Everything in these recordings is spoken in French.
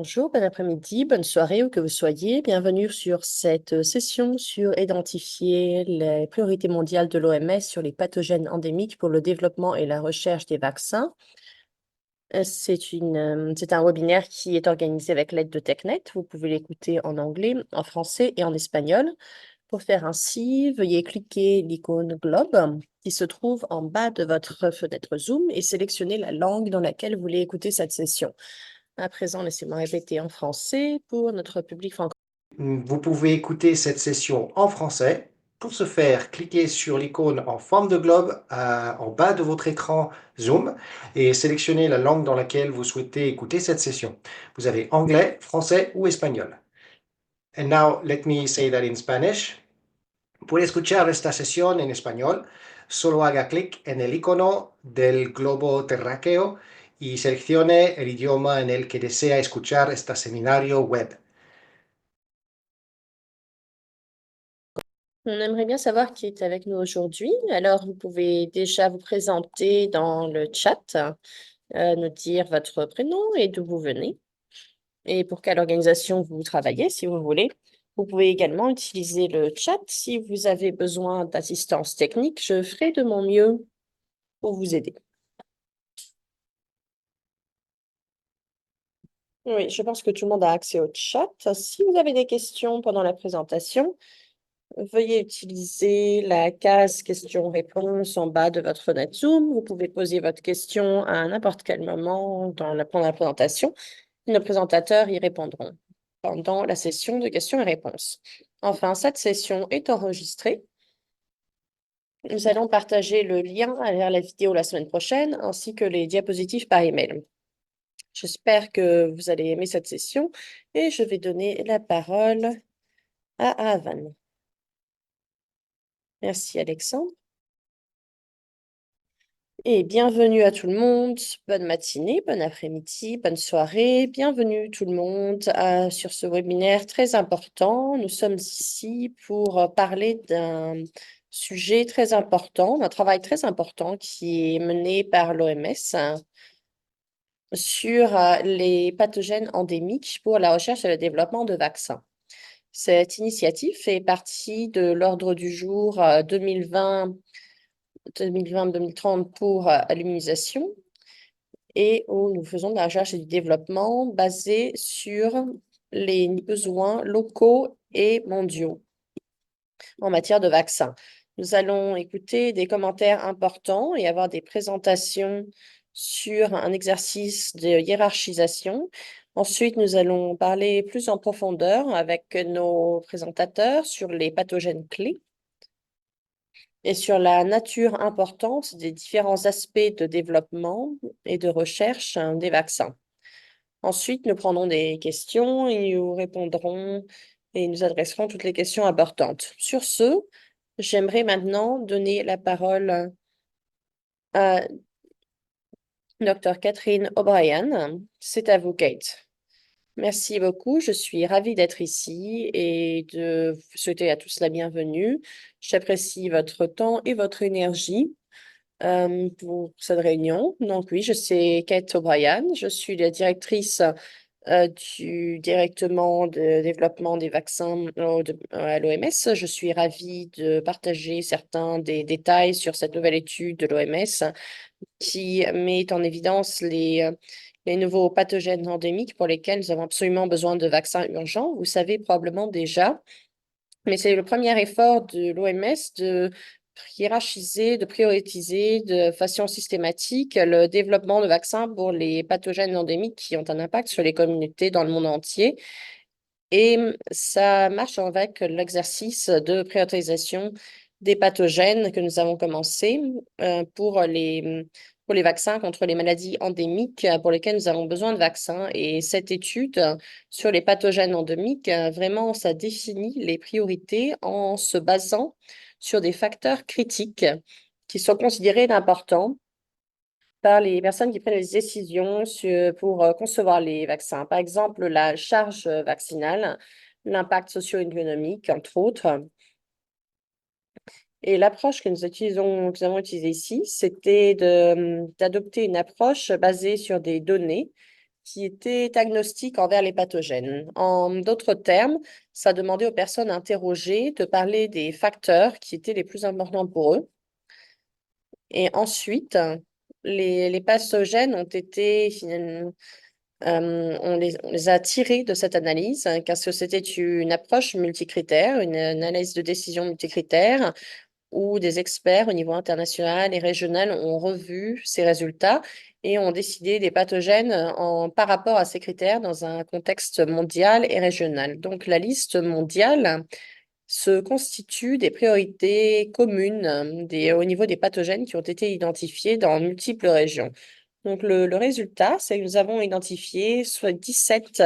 Bonjour, bon après-midi, bonne soirée où que vous soyez. Bienvenue sur cette session sur identifier les priorités mondiales de l'OMS sur les pathogènes endémiques pour le développement et la recherche des vaccins. C'est un webinaire qui est organisé avec l'aide de TechNet. Vous pouvez l'écouter en anglais, en français et en espagnol. Pour faire ainsi, veuillez cliquer l'icône globe qui se trouve en bas de votre fenêtre Zoom et sélectionner la langue dans laquelle vous voulez écouter cette session. À présent, laissez-moi répéter en français pour notre public francophone. Vous pouvez écouter cette session en français. Pour ce faire, cliquez sur l'icône en forme de globe en bas de votre écran Zoom et sélectionnez la langue dans laquelle vous souhaitez écouter cette session. Vous avez anglais, français ou espagnol. And now let me say that in Spanish. Puede escuchar esta sesión en español. Solo haga clic en el icono del globo terráqueo y seleccione el idioma en el que desea escuchar este seminario web. On aimerait bien savoir qui est avec nous aujourd'hui. Alors, vous pouvez déjà vous présenter dans le chat, nous dire votre prénom et d'où vous venez, et pour quelle organisation vous travaillez, si vous voulez. Vous pouvez également utiliser le chat si vous avez besoin d'assistance technique. Je ferai de mon mieux pour vous aider. Oui, je pense que tout le monde a accès au chat. Si vous avez des questions pendant la présentation, veuillez utiliser la case questions-réponses en bas de votre fenêtre Zoom. Vous pouvez poser votre question à n'importe quel moment pendant la présentation. Nos présentateurs y répondront pendant la session de questions et réponses. Enfin, cette session est enregistrée. Nous allons partager le lien vers la vidéo la semaine prochaine, ainsi que les diapositives par email. J'espère que vous allez aimer cette session et je vais donner la parole à Avan. Merci Alexandre. Et bienvenue à tout le monde. Bonne matinée, bon après-midi, bonne soirée. Bienvenue tout le monde sur ce webinaire très important. Nous sommes ici pour parler d'un sujet très important, d'un travail très important qui est mené par l'OMS sur les pathogènes endémiques pour la recherche et le développement de vaccins. Cette initiative fait partie de l'ordre du jour 2020-2030 pour l'immunisation et où nous faisons de la recherche et du développement basé sur les besoins locaux et mondiaux en matière de vaccins. Nous allons écouter des commentaires importants et avoir des présentations sur un exercice de hiérarchisation. Ensuite, nous allons parler plus en profondeur avec nos présentateurs sur les pathogènes clés et sur la nature importante des différents aspects de développement et de recherche des vaccins. Ensuite, nous prendrons des questions et nous répondrons et nous adresserons toutes les questions importantes. Sur ce, j'aimerais maintenant donner la parole à Dr. Catherine O'Brien. C'est à vous, Kate. Merci beaucoup. Je suis ravie d'être ici et de vous souhaiter à tous la bienvenue. J'apprécie votre temps et votre énergie pour cette réunion. Donc oui, je suis Kate O'Brien. Je suis la directrice du directement de développement des vaccins à l'OMS. Je suis ravie de partager certains des détails sur cette nouvelle étude de l'OMS qui met en évidence les nouveaux pathogènes endémiques pour lesquels nous avons absolument besoin de vaccins urgents. Vous savez probablement déjà, mais c'est le premier effort de l'OMS de hiérarchiser, de prioriser de façon systématique le développement de vaccins pour les pathogènes endémiques qui ont un impact sur les communautés dans le monde entier. Et ça marche avec l'exercice de priorisation des pathogènes que nous avons commencé pour les vaccins contre les maladies endémiques pour lesquelles nous avons besoin de vaccins. Et cette étude sur les pathogènes endémiques, vraiment, ça définit les priorités en se basant sur des facteurs critiques qui sont considérés d'importants par les personnes qui prennent les décisions pour concevoir les vaccins. Par exemple, la charge vaccinale, l'impact socio-économique, entre autres. Et l'approche que nous avons utilisée ici, c'était d'adopter une approche basée sur des données qui était agnostique envers les pathogènes. En d'autres termes, ça demandait aux personnes interrogées de parler des facteurs qui étaient les plus importants pour eux. Et ensuite, les pathogènes ont été finalement, on les a tirés de cette analyse, car c'était une approche multicritère, une analyse de décision multicritère, où des experts au niveau international et régional ont revu ces résultats et ont décidé des pathogènes par rapport à ces critères dans un contexte mondial et régional. Donc, la liste mondiale se constitue des priorités communes au niveau des pathogènes qui ont été identifiés dans multiples régions. Donc, le résultat, c'est que nous avons identifié soit 17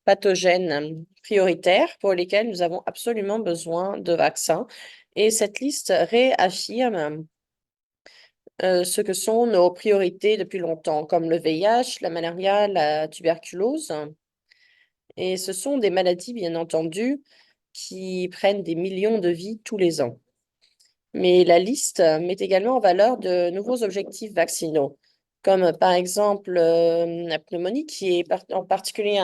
pathogènes prioritaires pour lesquels nous avons absolument besoin de vaccins. Et cette liste réaffirme ce que sont nos priorités depuis longtemps, comme le VIH, la malaria, la tuberculose. Et ce sont des maladies, bien entendu, qui prennent des millions de vies tous les ans. Mais la liste met également en valeur de nouveaux objectifs vaccinaux, comme par exemple la pneumonie, qui est en particulier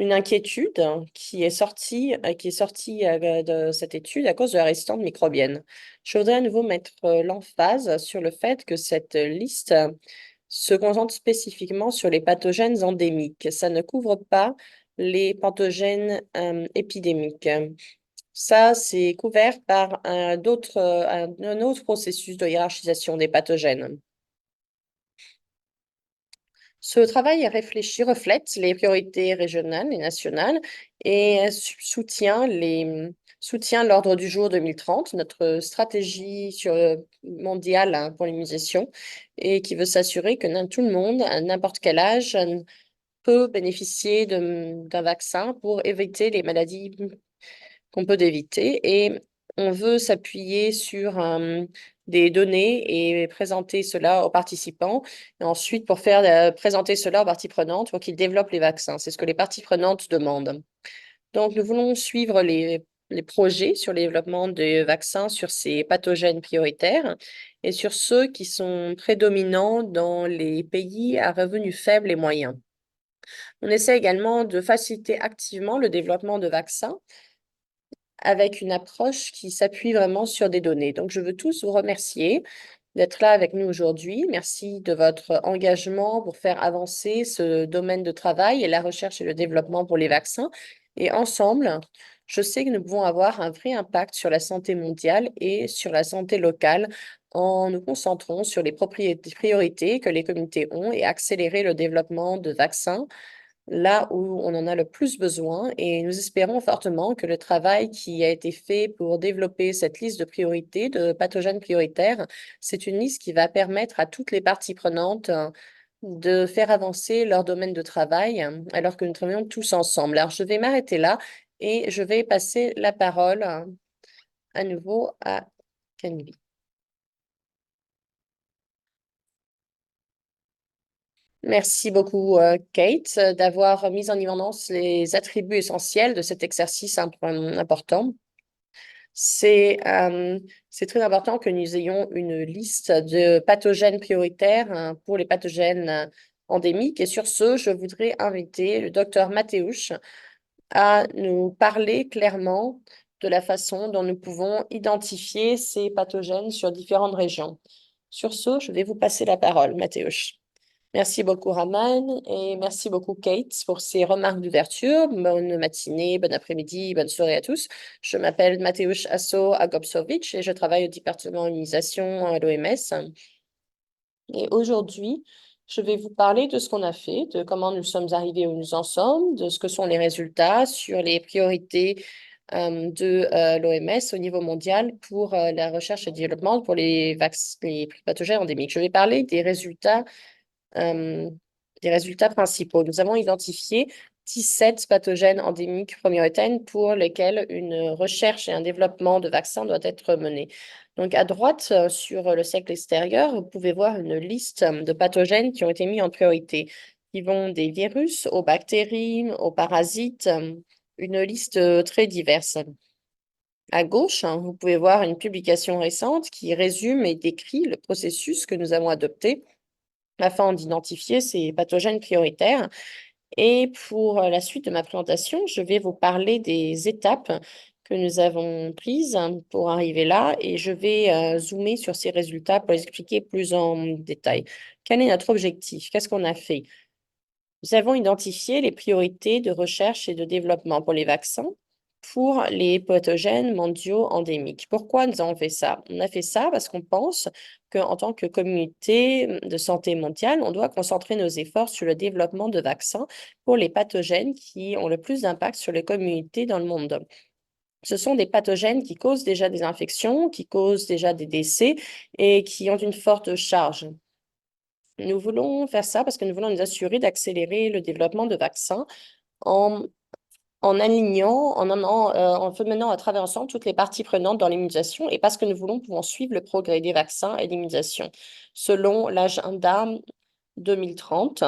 une inquiétude qui est sortie de cette étude à cause de la résistance microbienne. Je voudrais à nouveau mettre l'emphase sur le fait que cette liste se concentre spécifiquement sur les pathogènes endémiques. Ça ne couvre pas les pathogènes épidémiques. Ça, c'est couvert par un autre processus de hiérarchisation des pathogènes. Ce travail reflète les priorités régionales et nationales et soutient l'ordre du jour 2030, notre stratégie mondiale pour l'immunisation, et qui veut s'assurer que tout le monde, à n'importe quel âge, peut bénéficier d'un vaccin pour éviter les maladies qu'on peut éviter. Et on veut s'appuyer sur des données et présenter cela aux participants. Et ensuite, pour faire présenter cela aux parties prenantes pour qu'ils développent les vaccins. C'est ce que les parties prenantes demandent. Donc, nous voulons suivre les projets sur le développement des vaccins sur ces pathogènes prioritaires et sur ceux qui sont prédominants dans les pays à revenus faibles et moyens. On essaie également de faciliter activement le développement de vaccins avec une approche qui s'appuie vraiment sur des données. Donc, je veux tous vous remercier d'être là avec nous aujourd'hui. Merci de votre engagement pour faire avancer ce domaine de travail et la recherche et le développement pour les vaccins. Et ensemble, je sais que nous pouvons avoir un vrai impact sur la santé mondiale et sur la santé locale en nous concentrant sur les priorités que les communautés ont et accélérer le développement de vaccins là où on en a le plus besoin, et nous espérons fortement que le travail qui a été fait pour développer cette liste de priorités, de pathogènes prioritaires, c'est une liste qui va permettre à toutes les parties prenantes de faire avancer leur domaine de travail alors que nous travaillons tous ensemble. Alors, je vais m'arrêter là et je vais passer la parole à nouveau à Kenvi. Merci beaucoup, Kate, d'avoir mis en évidence les attributs essentiels de cet exercice important. C'est très important que nous ayons une liste de pathogènes prioritaires pour les pathogènes endémiques. Et sur ce, je voudrais inviter le docteur Mateusz à nous parler clairement de la façon dont nous pouvons identifier ces pathogènes sur différentes régions. Sur ce, je vais vous passer la parole, Mateusz. Merci beaucoup, Raman, et merci beaucoup, Kate, pour ces remarques d'ouverture. Bonne matinée, bon après-midi, bonne soirée à tous. Je m'appelle Mateusz Asso Agopsowicz et je travaille au département immunisation à l'OMS. Et aujourd'hui, je vais vous parler de ce qu'on a fait, de comment nous sommes arrivés où nous en sommes, de ce que sont les résultats sur les priorités de l'OMS au niveau mondial pour la recherche et le développement pour les pathogènes endémiques. Je vais parler euh, des résultats principaux. Nous avons identifié 17 pathogènes endémiques prioritaires pour lesquels une recherche et un développement de vaccins doit être mené. Donc, à droite, sur le cercle extérieur, vous pouvez voir une liste de pathogènes qui ont été mis en priorité, qui vont des virus aux bactéries, aux parasites, une liste très diverse. À gauche, vous pouvez voir une publication récente qui résume et décrit le processus que nous avons adopté afin d'identifier ces pathogènes prioritaires. Et pour la suite de ma présentation, je vais vous parler des étapes que nous avons prises pour arriver là et je vais zoomer sur ces résultats pour les expliquer plus en détail. Quel est notre objectif? Qu'est-ce qu'on a fait? Nous avons identifié les priorités de recherche et de développement pour les vaccins pour les pathogènes mondiaux endémiques. Pourquoi nous avons fait ça? On a fait ça parce qu'on pense qu'en tant que communauté de santé mondiale, on doit concentrer nos efforts sur le développement de vaccins pour les pathogènes qui ont le plus d'impact sur les communautés dans le monde. Ce sont des pathogènes qui causent déjà des infections, qui causent déjà des décès et qui ont une forte charge. Nous voulons faire ça parce que nous voulons nous assurer d'accélérer le développement de vaccins en, en alignant, en menant à travers ensemble toutes les parties prenantes dans l'immunisation et parce que nous voulons pouvoir suivre le progrès des vaccins et l'immunisation selon l'agenda 2030,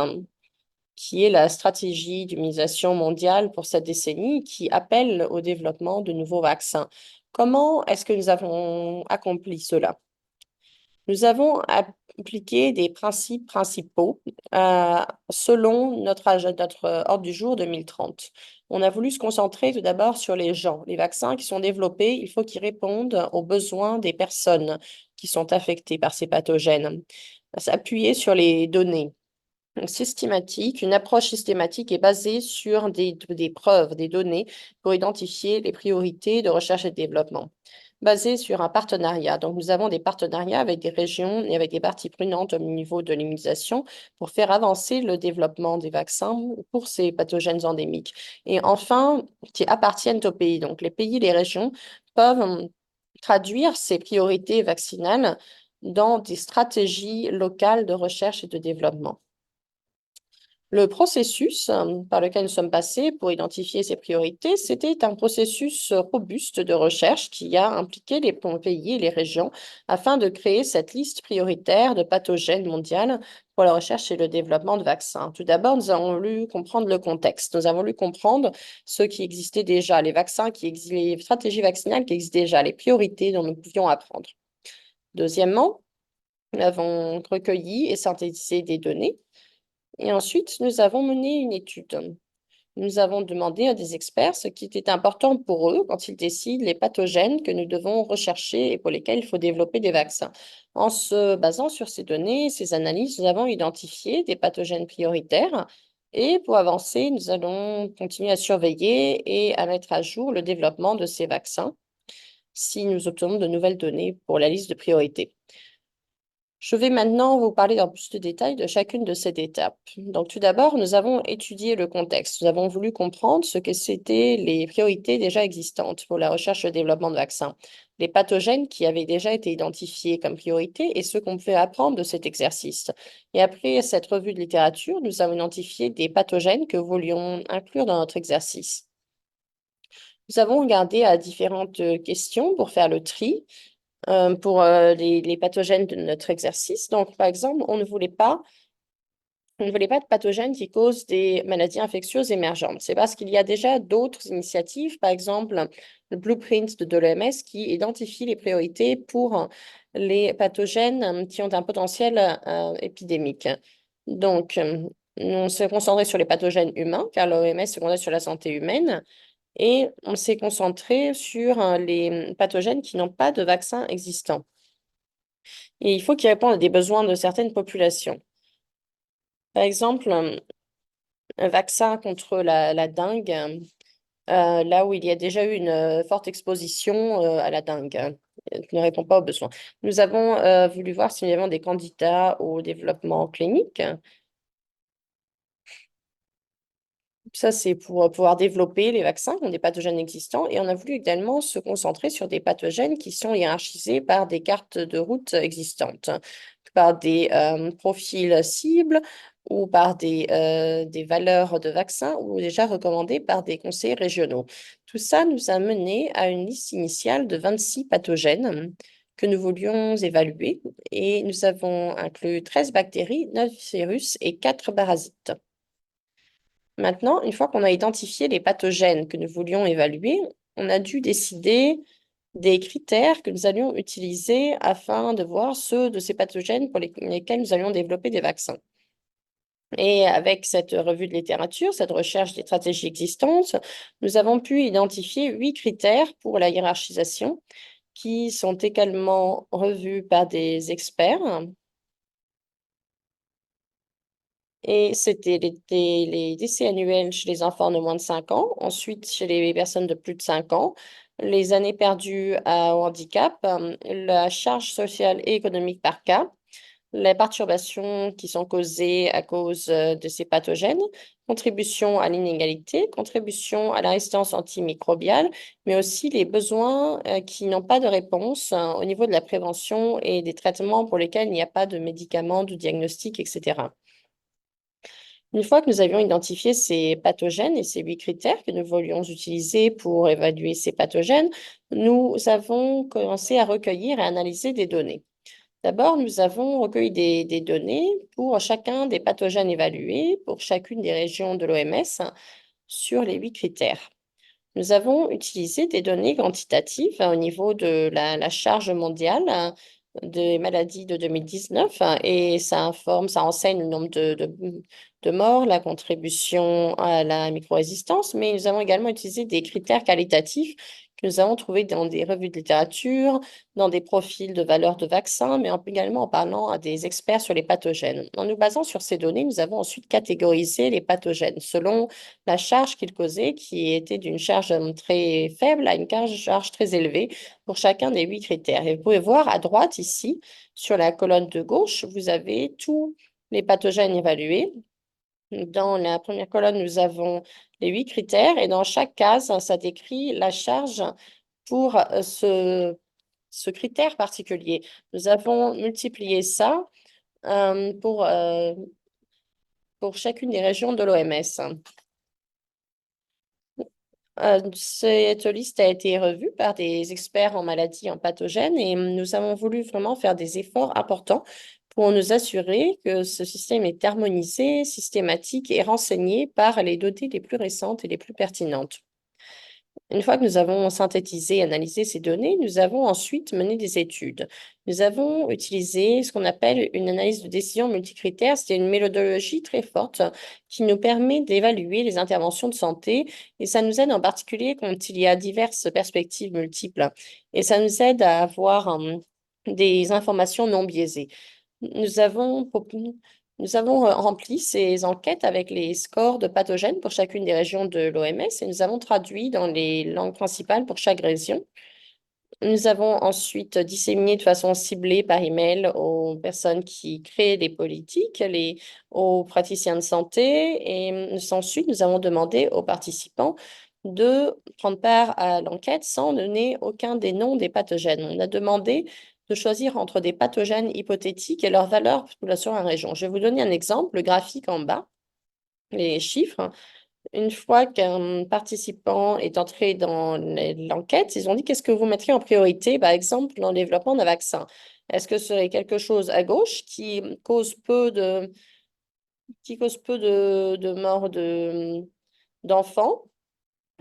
qui est la stratégie d'immunisation mondiale pour cette décennie, qui appelle au développement de nouveaux vaccins. Comment est-ce que nous avons accompli cela? Nous avons appliqué des principes principaux selon notre ordre du jour 2030. On a voulu se concentrer tout d'abord sur les gens. Les vaccins qui sont développés, il faut qu'ils répondent aux besoins des personnes qui sont affectées par ces pathogènes. S'appuyer sur les données systématiques. Une approche systématique est basée sur des preuves, des données pour identifier les priorités de recherche et de développement basé sur un partenariat. Donc, nous avons des partenariats avec des régions et avec des parties prenantes au niveau de l'immunisation pour faire avancer le développement des vaccins pour ces pathogènes endémiques. Et enfin, qui appartiennent aux pays. Donc, les pays, les régions peuvent traduire ces priorités vaccinales dans des stratégies locales de recherche et de développement. Le processus par lequel nous sommes passés pour identifier ces priorités, c'était un processus robuste de recherche qui a impliqué les pays et les régions afin de créer cette liste prioritaire de pathogènes mondiales pour la recherche et le développement de vaccins. Tout d'abord, nous avons voulu comprendre le contexte. Nous avons voulu comprendre ce qui existait déjà, les vaccins les stratégies vaccinales qui existent déjà, les priorités dont nous pouvions apprendre. Deuxièmement, nous avons recueilli et synthétisé des données. Et ensuite, nous avons mené une étude. Nous avons demandé à des experts ce qui était important pour eux quand ils décident les pathogènes que nous devons rechercher et pour lesquels il faut développer des vaccins. En se basant sur ces données, ces analyses, nous avons identifié des pathogènes prioritaires et pour avancer, nous allons continuer à surveiller et à mettre à jour le développement de ces vaccins si nous obtenons de nouvelles données pour la liste de priorités. Je vais maintenant vous parler dans plus de détails de chacune de ces étapes. Donc, tout d'abord, nous avons étudié le contexte. Nous avons voulu comprendre ce que c'étaient les priorités déjà existantes pour la recherche et le développement de vaccins, les pathogènes qui avaient déjà été identifiés comme priorité et ce qu'on pouvait apprendre de cet exercice. Et après cette revue de littérature, nous avons identifié des pathogènes que nous voulions inclure dans notre exercice. Nous avons regardé à différentes questions pour faire le tri pour les pathogènes de notre exercice. Donc, par exemple, on ne voulait pas de pathogènes qui causent des maladies infectieuses émergentes. C'est parce qu'il y a déjà d'autres initiatives, par exemple le blueprint de l'OMS qui identifie les priorités pour les pathogènes qui ont un potentiel épidémique. Donc, on s'est concentré sur les pathogènes humains, car l'OMS se concentre sur la santé humaine, et on s'est concentré sur les pathogènes qui n'ont pas de vaccin existant. Et il faut qu'ils répondent à des besoins de certaines populations. Par exemple, un vaccin contre la dengue, là où il y a déjà eu une forte exposition à la dengue, qui ne répond pas aux besoins. Nous avons voulu voir si nous avions des candidats au développement clinique. Ça, c'est pour pouvoir développer les vaccins qui ont des pathogènes existants. Et on a voulu également se concentrer sur des pathogènes qui sont hiérarchisés par des cartes de route existantes, par des profils cibles ou par des valeurs de vaccins ou déjà recommandées par des conseils régionaux. Tout ça nous a mené à une liste initiale de 26 pathogènes que nous voulions évaluer et nous avons inclus 13 bactéries, 9 virus et 4 parasites. Maintenant, une fois qu'on a identifié les pathogènes que nous voulions évaluer, on a dû décider des critères que nous allions utiliser afin de voir ceux de ces pathogènes pour lesquels nous allions développer des vaccins. Et avec cette revue de littérature, cette recherche des stratégies existantes, nous avons pu identifier 8 critères pour la hiérarchisation qui sont également revus par des experts. Et c'était les décès annuels chez les enfants de moins de 5 ans, ensuite chez les personnes de plus de 5 ans, les années perdues au handicap, la charge sociale et économique par cas, les perturbations qui sont causées à cause de ces pathogènes, contribution à l'inégalité, contribution à la résistance antimicrobiale, mais aussi les besoins qui n'ont pas de réponse au niveau de la prévention et des traitements pour lesquels il n'y a pas de médicaments, de diagnostic, etc. Une fois que nous avions identifié ces pathogènes et ces 8 critères que nous voulions utiliser pour évaluer ces pathogènes, nous avons commencé à recueillir et analyser des données. D'abord, nous avons recueilli des données pour chacun des pathogènes évalués, pour chacune des régions de l'OMS, sur les 8 critères. Nous avons utilisé des données quantitatives au niveau de la charge mondiale des maladies de 2019 et ça enseigne le nombre de morts, la contribution à la micro-résistance, mais nous avons également utilisé des critères qualitatifs que nous avons trouvés dans des revues de littérature, dans des profils de valeur de vaccins, mais également en parlant à des experts sur les pathogènes. En nous basant sur ces données, nous avons ensuite catégorisé les pathogènes selon la charge qu'ils causaient, qui était d'une charge très faible à une charge très élevée pour chacun des 8 critères. Et vous pouvez voir à droite ici, sur la colonne de gauche, vous avez tous les pathogènes évalués. Dans la première colonne, nous avons les 8 critères et dans chaque case, ça décrit la charge pour ce critère particulier. Nous avons multiplié ça pour chacune des régions de l'OMS. Cette liste a été revue par des experts en maladies, en pathogènes, et nous avons voulu vraiment faire des efforts importants pour nous assurer que ce système est harmonisé, systématique et renseigné par les données les plus récentes et les plus pertinentes. Une fois que nous avons synthétisé et analysé ces données, nous avons ensuite mené des études. Nous avons utilisé ce qu'on appelle une analyse de décision multicritère. C'est une méthodologie très forte qui nous permet d'évaluer les interventions de santé et ça nous aide en particulier quand il y a diverses perspectives multiples et ça nous aide à avoir des informations non biaisées. Nous avons, nous avons rempli ces enquêtes avec les scores de pathogènes pour chacune des régions de l'OMS et nous avons traduit dans les langues principales pour chaque région. Nous avons ensuite disséminé de façon ciblée par email aux personnes qui créent les politiques, aux praticiens de santé et ensuite nous avons demandé aux participants de prendre part à l'enquête sans donner aucun des noms des pathogènes. On a demandé de choisir entre des pathogènes hypothétiques et leur valeur sur la région. Je vais vous donner un exemple, le graphique en bas, les chiffres. Une fois qu'un participant est entré dans l'enquête, ils ont dit qu'est-ce que vous mettriez en priorité, par exemple, dans le développement d'un vaccin. Est-ce que ce serait quelque chose à gauche qui cause peu de morts d'enfants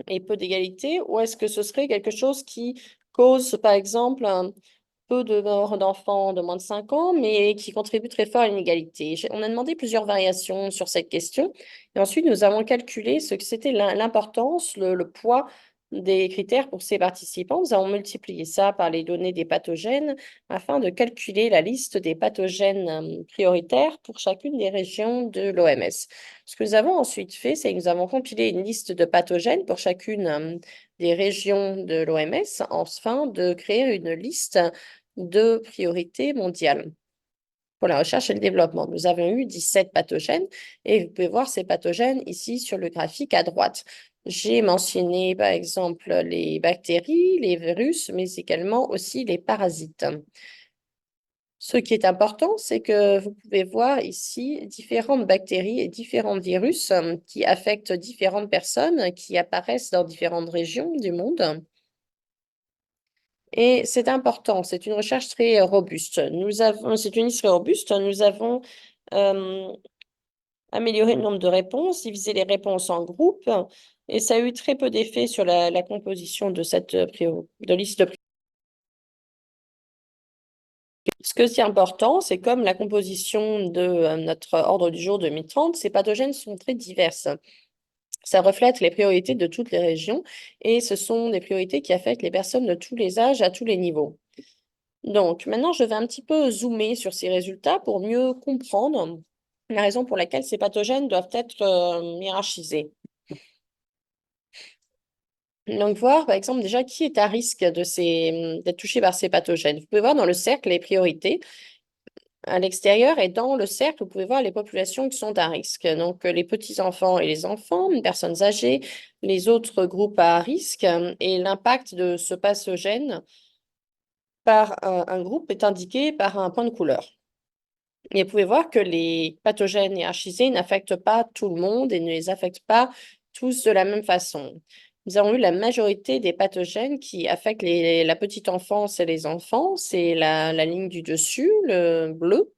et peu d'égalité, ou est-ce que ce serait quelque chose qui cause, par exemple, un peu de morts d'enfants de moins de 5 ans, mais qui contribue très fort à l'inégalité? On a demandé plusieurs variations sur cette question, et ensuite nous avons calculé ce que c'était l'importance, le poids des critères pour ces participants. Nous avons multiplié ça par les données des pathogènes afin de calculer la liste des pathogènes prioritaires pour chacune des régions de l'OMS. Ce que nous avons ensuite fait, c'est que nous avons compilé une liste de pathogènes pour chacune des régions de l'OMS afin de créer une liste de priorités mondiales pour la recherche et le développement. Nous avons eu 17 pathogènes et vous pouvez voir ces pathogènes ici sur le graphique à droite. J'ai mentionné par exemple les bactéries, les virus, mais également aussi les parasites. Ce qui est important, c'est que vous pouvez voir ici différentes bactéries et différents virus qui affectent différentes personnes qui apparaissent dans différentes régions du monde. Et c'est important, c'est une recherche très robuste. C'est une liste très robuste. Nous avons amélioré le nombre de réponses, divisé les réponses en groupes, et ça a eu très peu d'effet sur la composition de cette liste de Ce que c'est important, c'est comme la composition de notre ordre du jour 2030, ces pathogènes sont très diverses. Ça reflète les priorités de toutes les régions et ce sont des priorités qui affectent les personnes de tous les âges à tous les niveaux. Donc, maintenant, je vais un petit peu zoomer sur ces résultats pour mieux comprendre la raison pour laquelle ces pathogènes doivent être hiérarchisés. Donc, voir, par exemple, déjà qui est à risque d'être touché par ces pathogènes. Vous pouvez voir dans le cercle les priorités. À l'extérieur et dans le cercle, vous pouvez voir les populations qui sont à risque. Donc, les petits-enfants et les enfants, les personnes âgées, les autres groupes à risque et l'impact de ce pathogène par un groupe est indiqué par un point de couleur. Et vous pouvez voir que les pathogènes hiérarchisés n'affectent pas tout le monde et ne les affectent pas tous de la même façon. Nous avons eu la majorité des pathogènes qui affectent la petite enfance et les enfants. C'est la ligne du dessus, le bleu.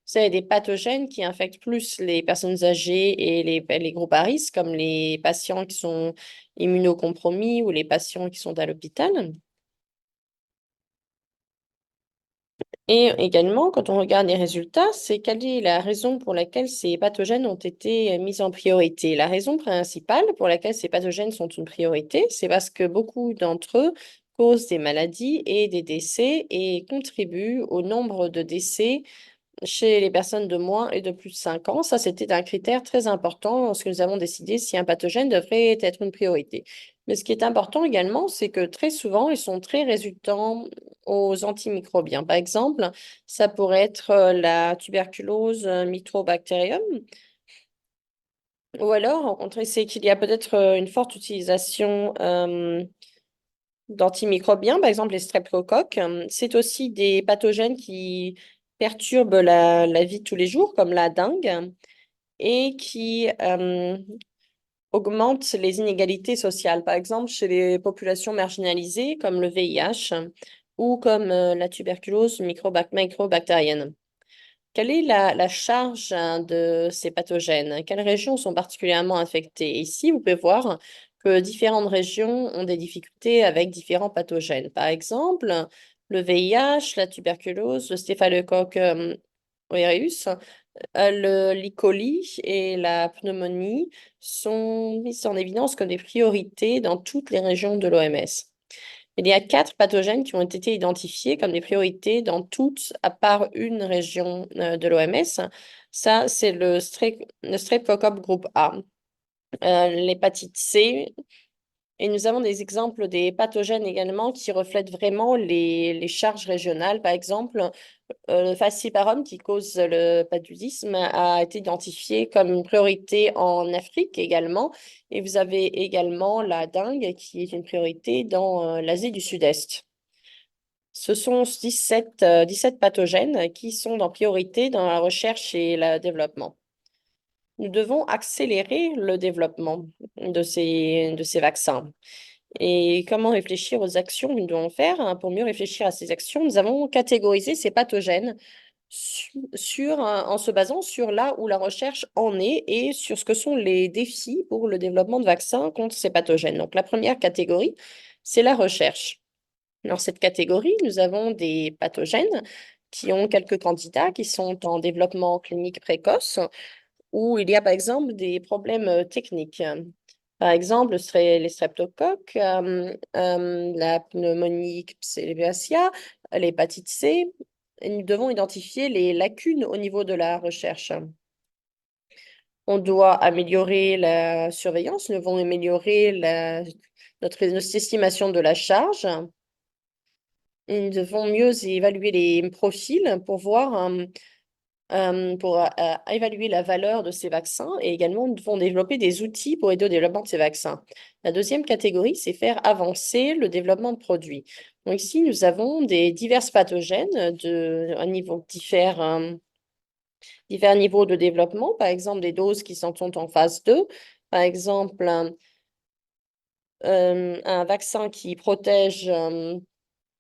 Vous avez des pathogènes qui infectent plus les personnes âgées et les groupes à risque, comme les patients qui sont immunocompromis ou les patients qui sont à l'hôpital. Et également, quand on regarde les résultats, c'est quelle est la raison pour laquelle ces pathogènes ont été mis en priorité. La raison principale pour laquelle ces pathogènes sont une priorité, c'est parce que beaucoup d'entre eux causent des maladies et des décès et contribuent au nombre de décès chez les personnes de moins et de plus de 5 ans. Ça, c'était un critère très important lorsque nous avons décidé si un pathogène devrait être une priorité. Mais ce qui est important également, c'est que très souvent, ils sont très résistants aux antimicrobiens. Par exemple, ça pourrait être la tuberculose Mycobacterium. Ou alors, on sait qu'il y a peut-être une forte utilisation d'antimicrobiens, par exemple les streptocoques. C'est aussi des pathogènes qui perturbent la vie de tous les jours, comme la dengue, et qui augmentent les inégalités sociales. Par exemple, chez les populations marginalisées, comme le VIH ou comme la tuberculose microbactérienne. Quelle est la charge de ces pathogènes? Quelles régions sont particulièrement affectées? Ici, vous pouvez voir que différentes régions ont des difficultés avec différents pathogènes. Par exemple, le VIH, la tuberculose, le staphylocoque aureus, l'E. coli et la pneumonie sont mis en évidence comme des priorités dans toutes les régions de l'OMS. Il y a 4 pathogènes qui ont été identifiés comme des priorités dans toutes, à part une région de l'OMS. Ça, c'est le streptocoque groupe A, l'hépatite C. Et nous avons des exemples des pathogènes également qui reflètent vraiment les charges régionales. Par exemple, le falciparum qui cause le paludisme a été identifié comme une priorité en Afrique également. Et vous avez également la dengue qui est une priorité dans l'Asie du Sud-Est. Ce sont 17 pathogènes qui sont en priorité dans la recherche et le développement. Nous devons accélérer le développement de ces vaccins. Et comment réfléchir aux actions que nous devons faire, hein? Pour mieux réfléchir à ces actions, nous avons catégorisé ces pathogènes en se basant sur là où la recherche en est et sur ce que sont les défis pour le développement de vaccins contre ces pathogènes. Donc, la première catégorie, c'est la recherche. Dans cette catégorie, nous avons des pathogènes qui ont quelques candidats qui sont en développement clinique précoce, où il y a par exemple des problèmes techniques. Par exemple, les streptocoques, la pneumonie Klebsiella, l'hépatite C. Et nous devons identifier les lacunes au niveau de la recherche. On doit améliorer la surveillance, nous devons améliorer notre estimation de la charge. Et nous devons mieux évaluer les profils pour voir pour évaluer la valeur de ces vaccins et également nous devons développer des outils pour aider au développement de ces vaccins. La deuxième catégorie, c'est faire avancer le développement de produits. Donc ici, nous avons des divers pathogènes divers niveaux de développement, par exemple des doses qui sont en phase 2, par exemple un vaccin qui protège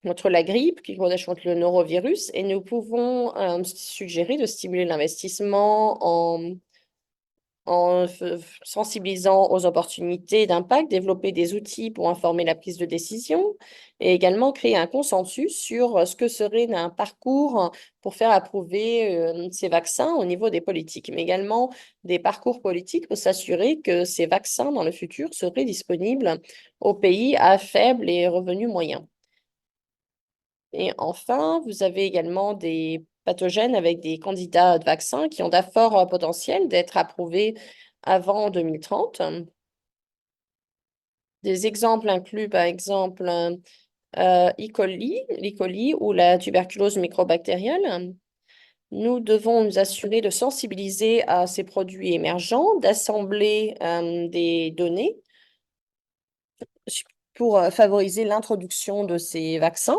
contre la grippe, qui protège contre le norovirus, et nous pouvons suggérer de stimuler l'investissement en sensibilisant aux opportunités d'impact, développer des outils pour informer la prise de décision et également créer un consensus sur ce que serait un parcours pour faire approuver ces vaccins au niveau des politiques, mais également des parcours politiques pour s'assurer que ces vaccins dans le futur seraient disponibles aux pays à faible et revenus moyens. Et enfin, vous avez également des pathogènes avec des candidats de vaccins qui ont d'un fort potentiel d'être approuvés avant 2030. Des exemples incluent par exemple l'E. coli ou la tuberculose microbactérielle. Nous devons nous assurer de sensibiliser à ces produits émergents, d'assembler des données pour favoriser l'introduction de ces vaccins.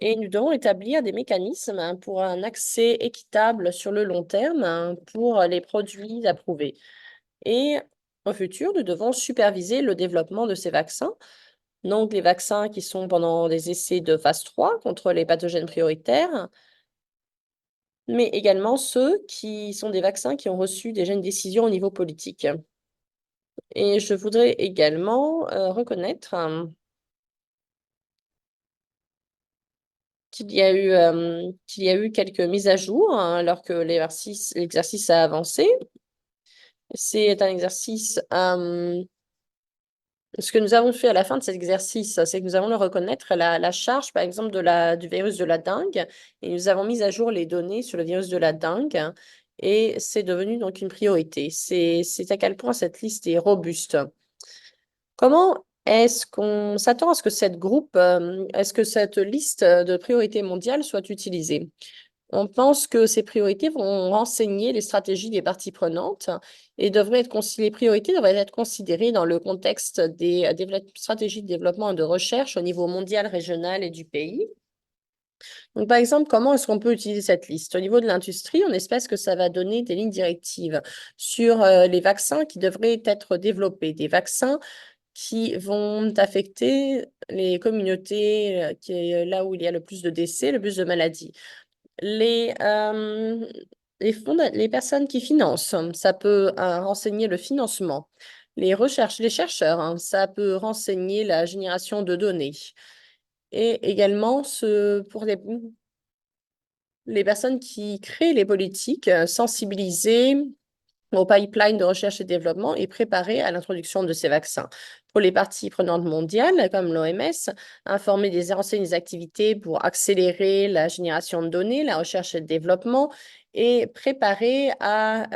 Et nous devons établir des mécanismes pour un accès équitable sur le long terme pour les produits approuvés. Et au futur, nous devons superviser le développement de ces vaccins. Donc, les vaccins qui sont pendant des essais de phase 3 contre les pathogènes prioritaires, mais également ceux qui sont des vaccins qui ont reçu déjà une décision au niveau politique. Et je voudrais également reconnaître qu'il y a eu quelques mises à jour alors que l'exercice a avancé. C'est un exercice. Ce que nous avons fait à la fin de cet exercice, c'est que nous avons le reconnaître la charge, par exemple, du virus de la dengue, et nous avons mis à jour les données sur le virus de la dengue, et c'est devenu donc une priorité. C'est à quel point cette liste est robuste. Comment est-ce qu'on s'attend à ce que est-ce que cette liste de priorités mondiales soit utilisée? On pense que ces priorités vont renseigner les stratégies des parties prenantes et les priorités devraient être considérées dans le contexte des stratégies de développement et de recherche au niveau mondial, régional et du pays. Donc, par exemple, comment est-ce qu'on peut utiliser cette liste? Au niveau de l'industrie, on espère que ça va donner des lignes directives sur les vaccins qui devraient être développés, des vaccins qui vont affecter les communautés là où il y a le plus de décès, le plus de maladies. Les personnes qui financent, ça peut renseigner le financement. Les chercheurs, ça peut renseigner la génération de données. Et également, pour les personnes qui créent les politiques, sensibiliser au pipeline de recherche et développement et préparer à l'introduction de ces vaccins. Pour les parties prenantes mondiales, comme l'OMS, informer des activités pour accélérer la génération de données, la recherche et le développement et préparer à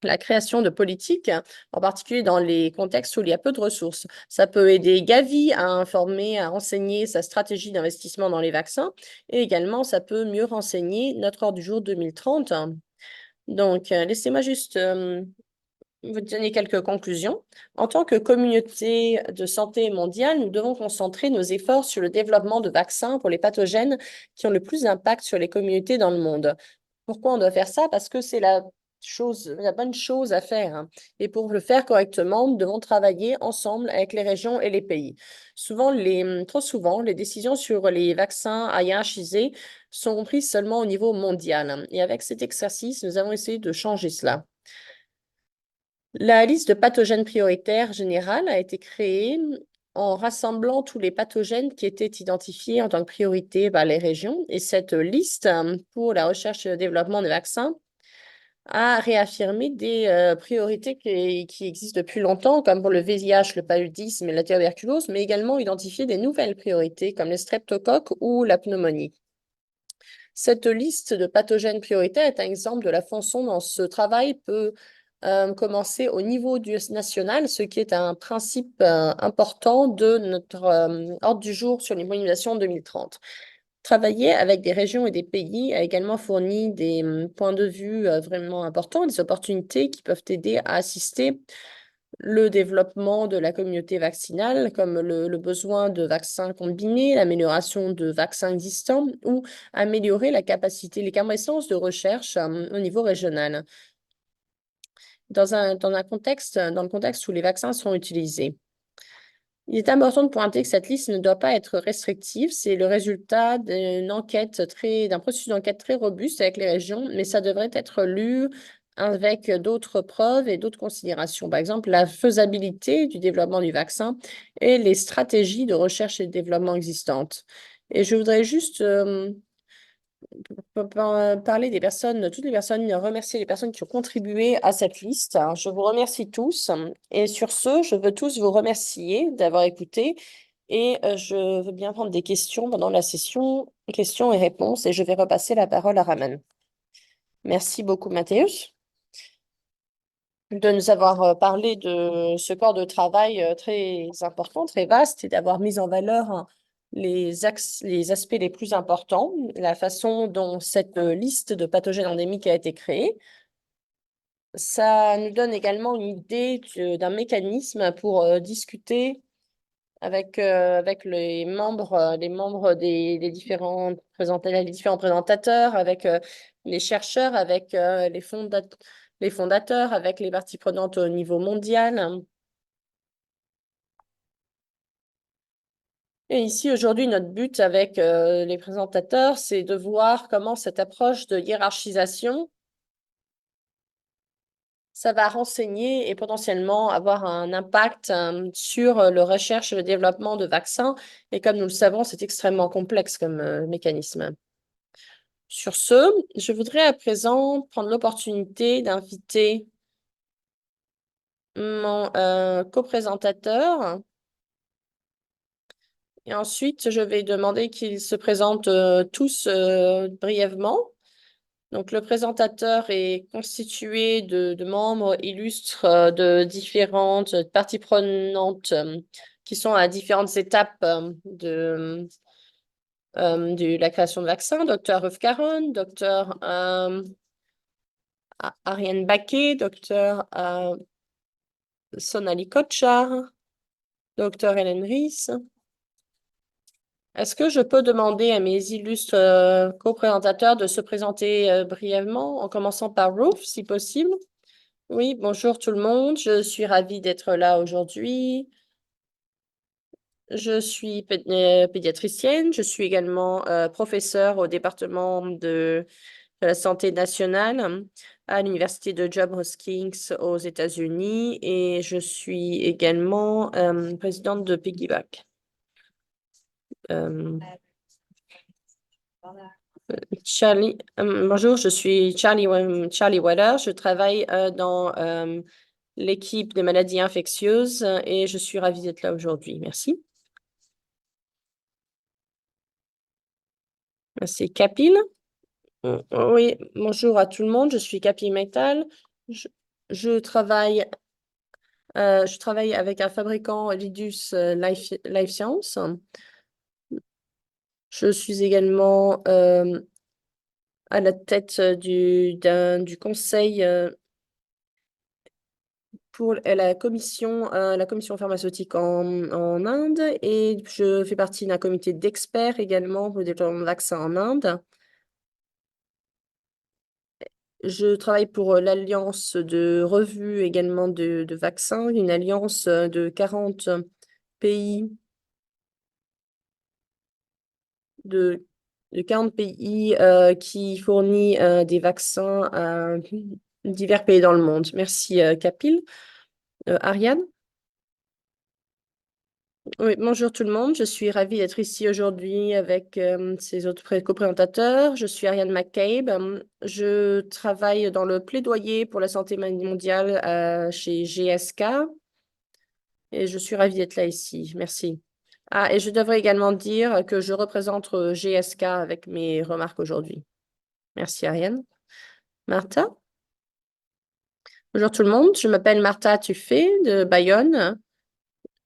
la création de politiques, en particulier dans les contextes où il y a peu de ressources. Ça peut aider Gavi à informer, à renseigner sa stratégie d'investissement dans les vaccins et également, ça peut mieux renseigner notre ordre du jour 2030. Donc, laissez-moi juste vous donner quelques conclusions. En tant que communauté de santé mondiale, nous devons concentrer nos efforts sur le développement de vaccins pour les pathogènes qui ont le plus d'impact sur les communautés dans le monde. Pourquoi on doit faire ça? Parce que c'est la bonne chose à faire, hein. Et pour le faire correctement, nous devons travailler ensemble avec les régions et les pays. Trop souvent, les décisions sur les vaccins à hiérarchiser sont prises seulement au niveau mondial. Et avec cet exercice, nous avons essayé de changer cela. La liste de pathogènes prioritaires générale a été créée en rassemblant tous les pathogènes qui étaient identifiés en tant que priorité par les régions. Et cette liste pour la recherche et le développement des vaccins a réaffirmé des priorités qui existent depuis longtemps, comme pour le VIH, le paludisme et la tuberculose, mais également identifié des nouvelles priorités comme les streptocoques ou la pneumonie. Cette liste de pathogènes prioritaires est un exemple de la façon dont ce travail peut commencer au niveau national, ce qui est un principe important de notre ordre du jour sur l'immunisation 2030. Travailler avec des régions et des pays a également fourni des points de vue vraiment importants, des opportunités qui peuvent aider à assister le développement de la communauté vaccinale, comme le besoin de vaccins combinés, l'amélioration de vaccins existants ou améliorer la capacité, les capacités de recherche au niveau régional. Dans le contexte où les vaccins sont utilisés. Il est important de pointer que cette liste ne doit pas être restrictive. C'est le résultat d'un processus d'enquête très robuste avec les régions, mais ça devrait être lu avec d'autres preuves et d'autres considérations. Par exemple, la faisabilité du développement du vaccin et les stratégies de recherche et de développement existantes. Et je voudrais juste parler des personnes, toutes les personnes, remercier les personnes qui ont contribué à cette liste. Je vous remercie tous. Et sur ce, je veux tous vous remercier d'avoir écouté. Et je veux bien prendre des questions pendant la session questions et réponses. Et je vais repasser la parole à Raman. Merci beaucoup, Mathéus, de nous avoir parlé de ce corps de travail très important, très vaste, et d'avoir mis en valeur les aspects les plus importants, la façon dont cette liste de pathogènes endémiques a été créée. Ça nous donne également une idée d'un mécanisme pour discuter avec les membres des différents les différents présentateurs, avec les chercheurs, avec les fondateurs, avec les parties prenantes au niveau mondial. Et ici, aujourd'hui, notre but avec les présentateurs, c'est de voir comment cette approche de hiérarchisation, ça va renseigner et potentiellement avoir un impact sur le recherche et le développement de vaccins. Et comme nous le savons, c'est extrêmement complexe comme mécanisme. Sur ce, je voudrais à présent prendre l'opportunité d'inviter mon co-présentateur. Et ensuite, je vais demander qu'ils se présentent tous brièvement. Donc, le présentateur est constitué de membres illustres de différentes parties prenantes qui sont à différentes étapes de la création de vaccins. Dr. Ruth Caron, Dr. Ariane Baquet, Dr. Sonali Kochhar, Dr. Hélène Ries. Est-ce que je peux demander à mes illustres co-présentateurs de se présenter brièvement, en commençant par Ruth, si possible? Oui, bonjour tout le monde. Je suis ravie d'être là aujourd'hui. Je suis pédiatricienne. Je suis également professeure au département de la santé nationale à l'université de Johns Hopkins aux États-Unis et je suis également présidente de Piggyback. Bonjour, je suis Charlie Weller. Je travaille dans l'équipe des maladies infectieuses et je suis ravie d'être là aujourd'hui. Merci. C'est Kapil. Oui, bonjour à tout le monde. Je suis Kapil Metal. Je travaille avec un fabricant Lidus Life Science. Je suis également à la tête du conseil pour la commission pharmaceutique en Inde et je fais partie d'un comité d'experts également pour le développement de vaccins en Inde. Je travaille pour l'alliance de revues également de vaccins, une alliance de 40 pays de 40 pays qui fournit des vaccins à divers pays dans le monde. Merci, Kapil. Ariane? Oui, bonjour tout le monde. Je suis ravie d'être ici aujourd'hui avec ces autres co-présentateurs. Je suis Ariane McCabe. Je travaille dans le plaidoyer pour la santé mondiale chez GSK et je suis ravie d'être là ici. Merci. Ah, et je devrais également dire que je représente GSK avec mes remarques aujourd'hui. Merci, Ariane. Martha? Bonjour tout le monde. Je m'appelle Martha Tuffet de Bayonne.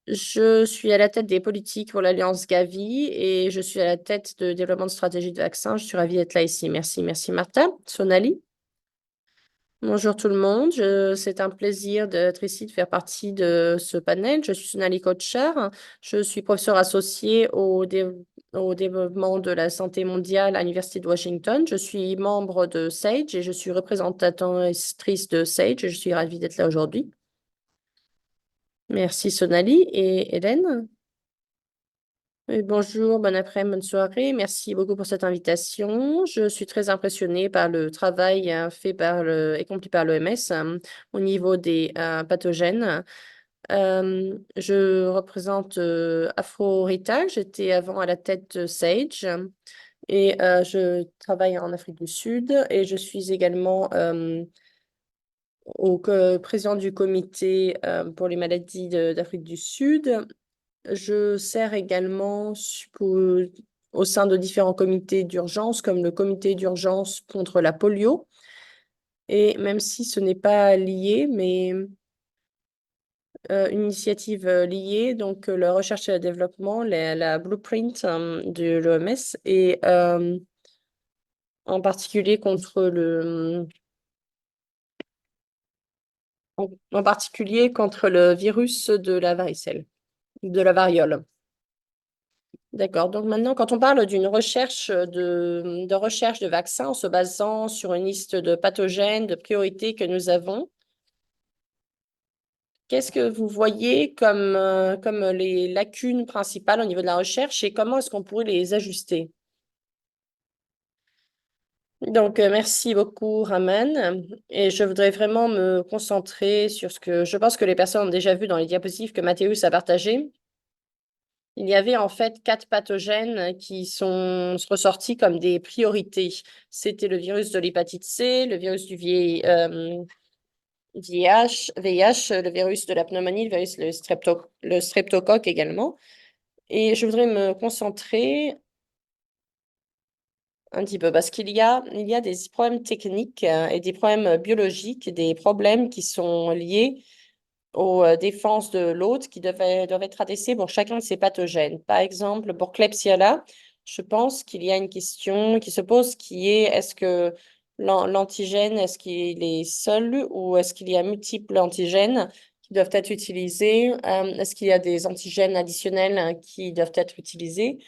Je suis à la tête des politiques pour l'Alliance Gavi et je suis à la tête de développement de stratégie de vaccins. Je suis ravie d'être là ici. Merci, merci Martha. Sonali? Bonjour tout le monde. C'est un plaisir d'être ici, de faire partie de ce panel. Je suis Sonali Kochhar. Je suis professeure associée au développement de la santé mondiale à l'Université de Washington. Je suis membre de SAGE et je suis représentatrice de SAGE et je suis ravie d'être là aujourd'hui. Merci Sonali et Hélène. Bonjour, bon après-midi, bonne soirée. Merci beaucoup pour cette invitation. Je suis très impressionnée par le travail fait par accompli par l'OMS au niveau des pathogènes. Je représente Afro-Rita. J'étais avant à la tête de Sage et je travaille en Afrique du Sud et je suis également président du comité pour les maladies d'Afrique du Sud. Je sers également au sein de différents comités d'urgence, comme le comité d'urgence contre la polio. Et même si ce n'est pas lié, mais une initiative liée, donc la recherche et le développement, la blueprint de l'OMS, et en particulier en particulier contre le virus de la varicelle, de la variole. D'accord. Donc maintenant, quand on parle d'une recherche de recherche de vaccins en se basant sur une liste de pathogènes, de priorités que nous avons, qu'est-ce que vous voyez comme les lacunes principales au niveau de la recherche et comment est-ce qu'on pourrait les ajuster? Donc, merci beaucoup, Raman. Et je voudrais vraiment me concentrer sur ce que je pense que les personnes ont déjà vu dans les diapositives que Mathéus a partagées. Il y avait en fait 4 pathogènes qui sont ressortis comme des priorités. C'était le virus de l'hépatite C, le virus du VIH, le virus de la pneumonie, le streptocoque également. Et je voudrais me concentrer un petit peu parce il y a des problèmes techniques et des problèmes biologiques, des problèmes qui sont liés aux défenses de l'hôte qui doivent être adressées pour chacun de ces pathogènes. Par exemple, pour Klebsiella, je pense qu'il y a une question qui se pose qui est est-ce que l'antigène, est-ce qu'il est seul ou est-ce qu'il y a multiples antigènes qui doivent être utilisés? Est-ce qu'il y a des antigènes additionnels qui doivent être utilisés?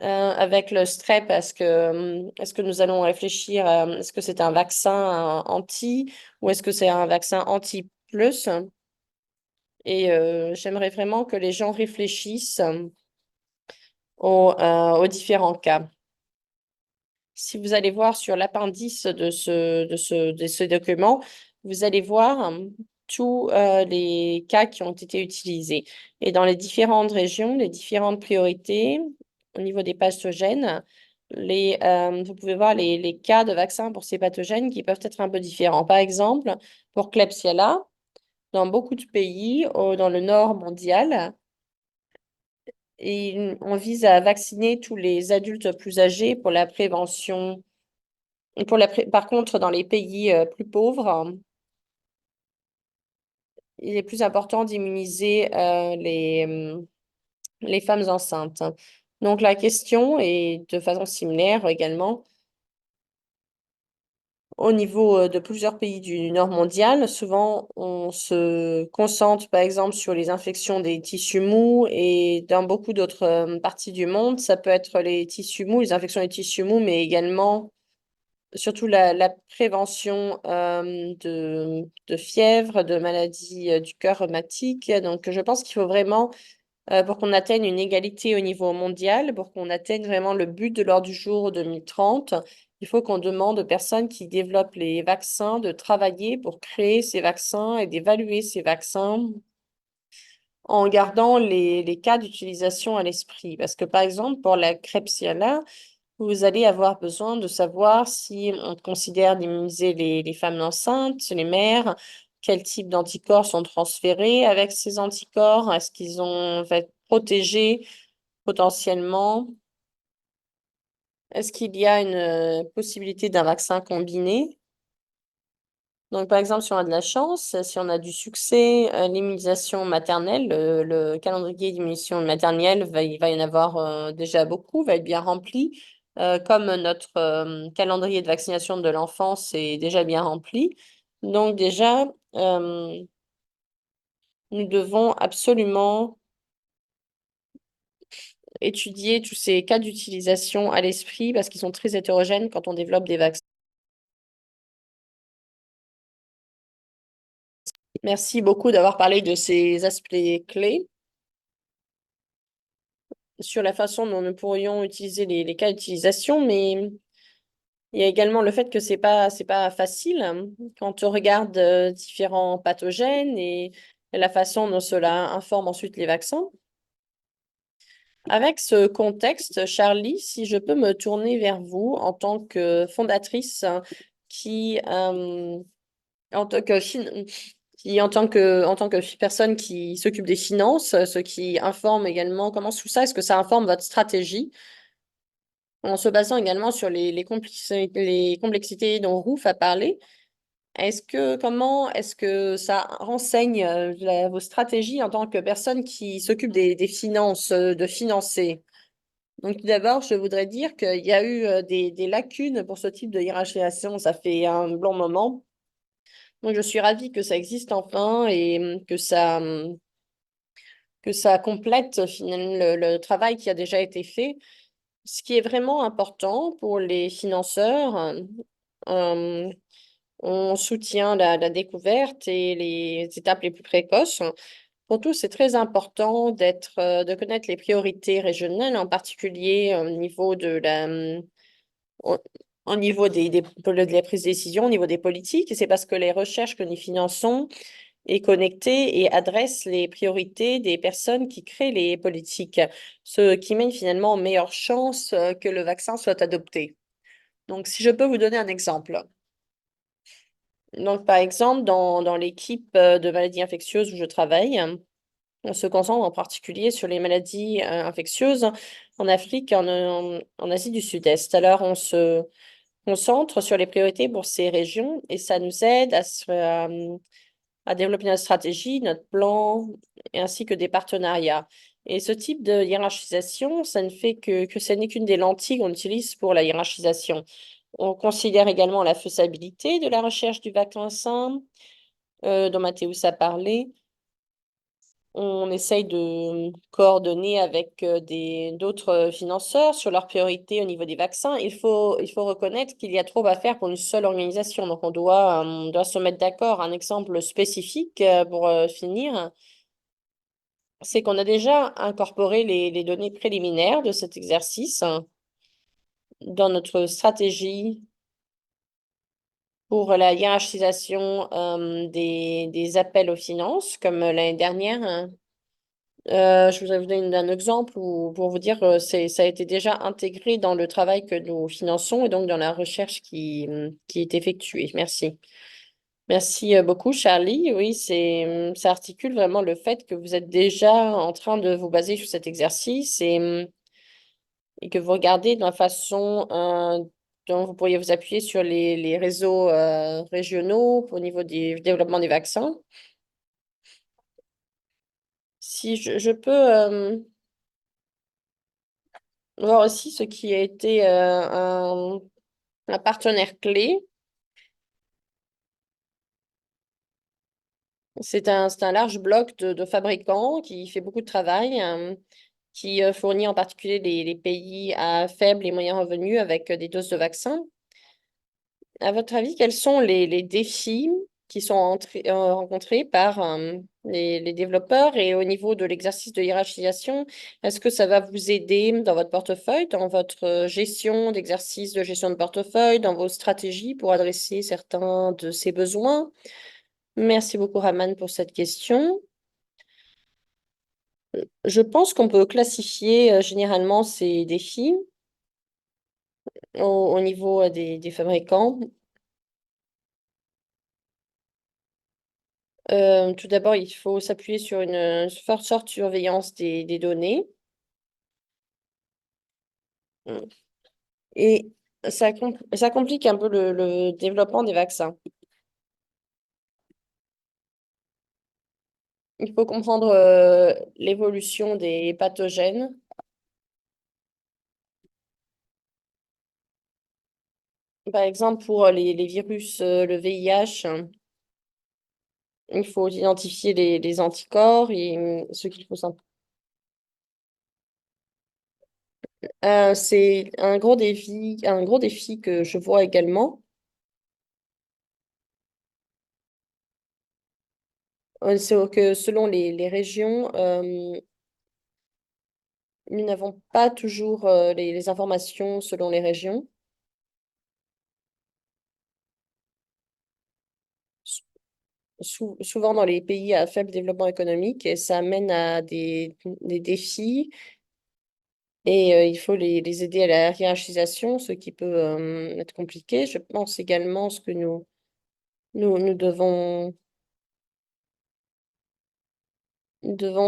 Avec le strep, est-ce que nous allons réfléchir est-ce que c'est un vaccin anti ou est-ce que c'est un vaccin anti-plus? Et j'aimerais vraiment que les gens réfléchissent aux différents cas. Si vous allez voir sur l'appendice de ce document, vous allez voir tous les cas qui ont été utilisés. Et dans les différentes régions, les différentes priorités au niveau des pathogènes, vous pouvez voir les cas de vaccins pour ces pathogènes qui peuvent être un peu différents. Par exemple, pour Klebsiella, dans beaucoup de pays dans le nord mondial, et on vise à vacciner tous les adultes plus âgés pour la prévention. Et par contre, dans les pays plus pauvres, il est plus important d'immuniser les femmes enceintes. Donc la question est de façon similaire également au niveau de plusieurs pays du nord mondial. Souvent, on se concentre par exemple sur les infections des tissus mous et dans beaucoup d'autres parties du monde, ça peut être les tissus mous, les infections des tissus mous, mais également surtout la prévention de fièvre, de maladies du cœur rhumatique. Donc, je pense qu'il faut vraiment, pour qu'on atteigne une égalité au niveau mondial, pour qu'on atteigne vraiment le but de l'ordre du jour 2030, il faut qu'on demande aux personnes qui développent les vaccins de travailler pour créer ces vaccins et d'évaluer ces vaccins en gardant les cas d'utilisation à l'esprit. Parce que, par exemple, pour la Klebsiella, vous allez avoir besoin de savoir si on considère d'immuniser les femmes enceintes, les mères, quel type d'anticorps sont transférés avec ces anticorps, est-ce qu'ils vont être protégés potentiellement, est-ce qu'il y a une possibilité d'un vaccin combiné? Donc, par exemple, si on a de la chance, si on a du succès, l'immunisation maternelle, le calendrier d'immunisation maternelle, il va y en avoir déjà beaucoup, va être bien rempli. Comme notre calendrier de vaccination de l'enfance est déjà bien rempli. Donc, déjà, nous devons absolument étudier tous ces cas d'utilisation à l'esprit parce qu'ils sont très hétérogènes quand on développe des vaccins. Merci beaucoup d'avoir parlé de ces aspects clés. sur la façon dont nous pourrions utiliser les cas d'utilisation, mais il y a également le fait que c'est pas facile quand on regarde différents pathogènes et la façon dont cela informe ensuite les vaccins. Avec ce contexte, Charlie, si je peux me tourner vers vous en tant que fondatrice qui, en tant que, en tant que personne qui s'occupe des finances, ce qui informe également, comment tout ça, est-ce que ça informe votre stratégie en se basant également sur les complexités dont Rouf a parlé? Comment est-ce que ça renseigne vos stratégies en tant que personne qui s'occupe des finances, de financer? Donc, tout d'abord, je voudrais dire qu'il y a eu des lacunes pour ce type de hiérarchisation. Ça fait un long moment. Donc, je suis ravie que ça existe enfin et que ça complète finalement le travail qui a déjà été fait. Ce qui est vraiment important pour les financeurs, euh, on soutient la découverte et les étapes les plus précoces. Pour tous, c'est très important de connaître les priorités régionales, en particulier au niveau au, au niveau de la prise de décision, au niveau des politiques. Et c'est parce que les recherches que nous finançons est connectée et adresse les priorités des personnes qui créent les politiques, ce qui mène finalement aux meilleures chances que le vaccin soit adopté. Donc, si je peux vous donner un exemple. Donc, par exemple, dans l'équipe de maladies infectieuses où je travaille, on se concentre en particulier sur les maladies infectieuses en Afrique et en Asie du Sud-Est. Alors, on se concentre sur les priorités pour ces régions et ça nous aide à développer notre stratégie, notre plan, ainsi que des partenariats. Et ce type de hiérarchisation, ça ne fait que ce n'est qu'une des lentilles qu'on utilise pour la hiérarchisation. On considère également la faisabilité de la recherche du vaccin, dont Mathéus a parlé. On essaye de coordonner avec d'autres financeurs sur leurs priorités au niveau des vaccins. Il faut reconnaître qu'il y a trop à faire pour une seule organisation. Donc, on doit se mettre d'accord. Un exemple spécifique pour finir, c'est qu'on a déjà incorporé les données préliminaires de cet exercice dans notre stratégie pour la hiérarchisation des appels aux finances, comme l'année dernière, hein. Je voudrais vous donner un exemple pour vous dire ça a été déjà intégré dans le travail que nous finançons et donc dans la recherche qui est effectuée. Merci. Merci beaucoup, Charlie. Oui, ça articule vraiment le fait que vous êtes déjà en train de vous baser sur cet exercice et que vous regardez de la façon dont vous pourriez vous appuyer sur les réseaux régionaux au niveau du développement des vaccins. Si je peux voir aussi ce qui a été un partenaire clé. C'est un large bloc de fabricants qui fait beaucoup de travail, qui fournit en particulier les pays à faible et moyen revenu avec des doses de vaccins. À votre avis, quels sont les défis qui sont rencontrés par les développeurs et au niveau de l'exercice de hiérarchisation? Est-ce que ça va vous aider dans votre portefeuille, dans votre gestion d'exercice de gestion de portefeuille, dans vos stratégies pour adresser certains de ces besoins? Merci beaucoup, Raman, pour cette question. Je pense qu'on peut classifier généralement ces défis au niveau des fabricants. Tout d'abord, il faut s'appuyer sur une forte surveillance des données. Et ça complique un peu le développement des vaccins. Il faut comprendre l'évolution des pathogènes. Par exemple, pour les virus, le VIH, il faut identifier les anticorps et ce qu'il faut savoir. C'est un gros défi que je vois également. C'est que selon les régions, nous n'avons pas toujours les informations selon les régions. Souvent dans les pays à faible développement économique, et ça amène à des défis et il faut les aider à la hiérarchisation, ce qui peut être compliqué. Je pense également ce que nous devons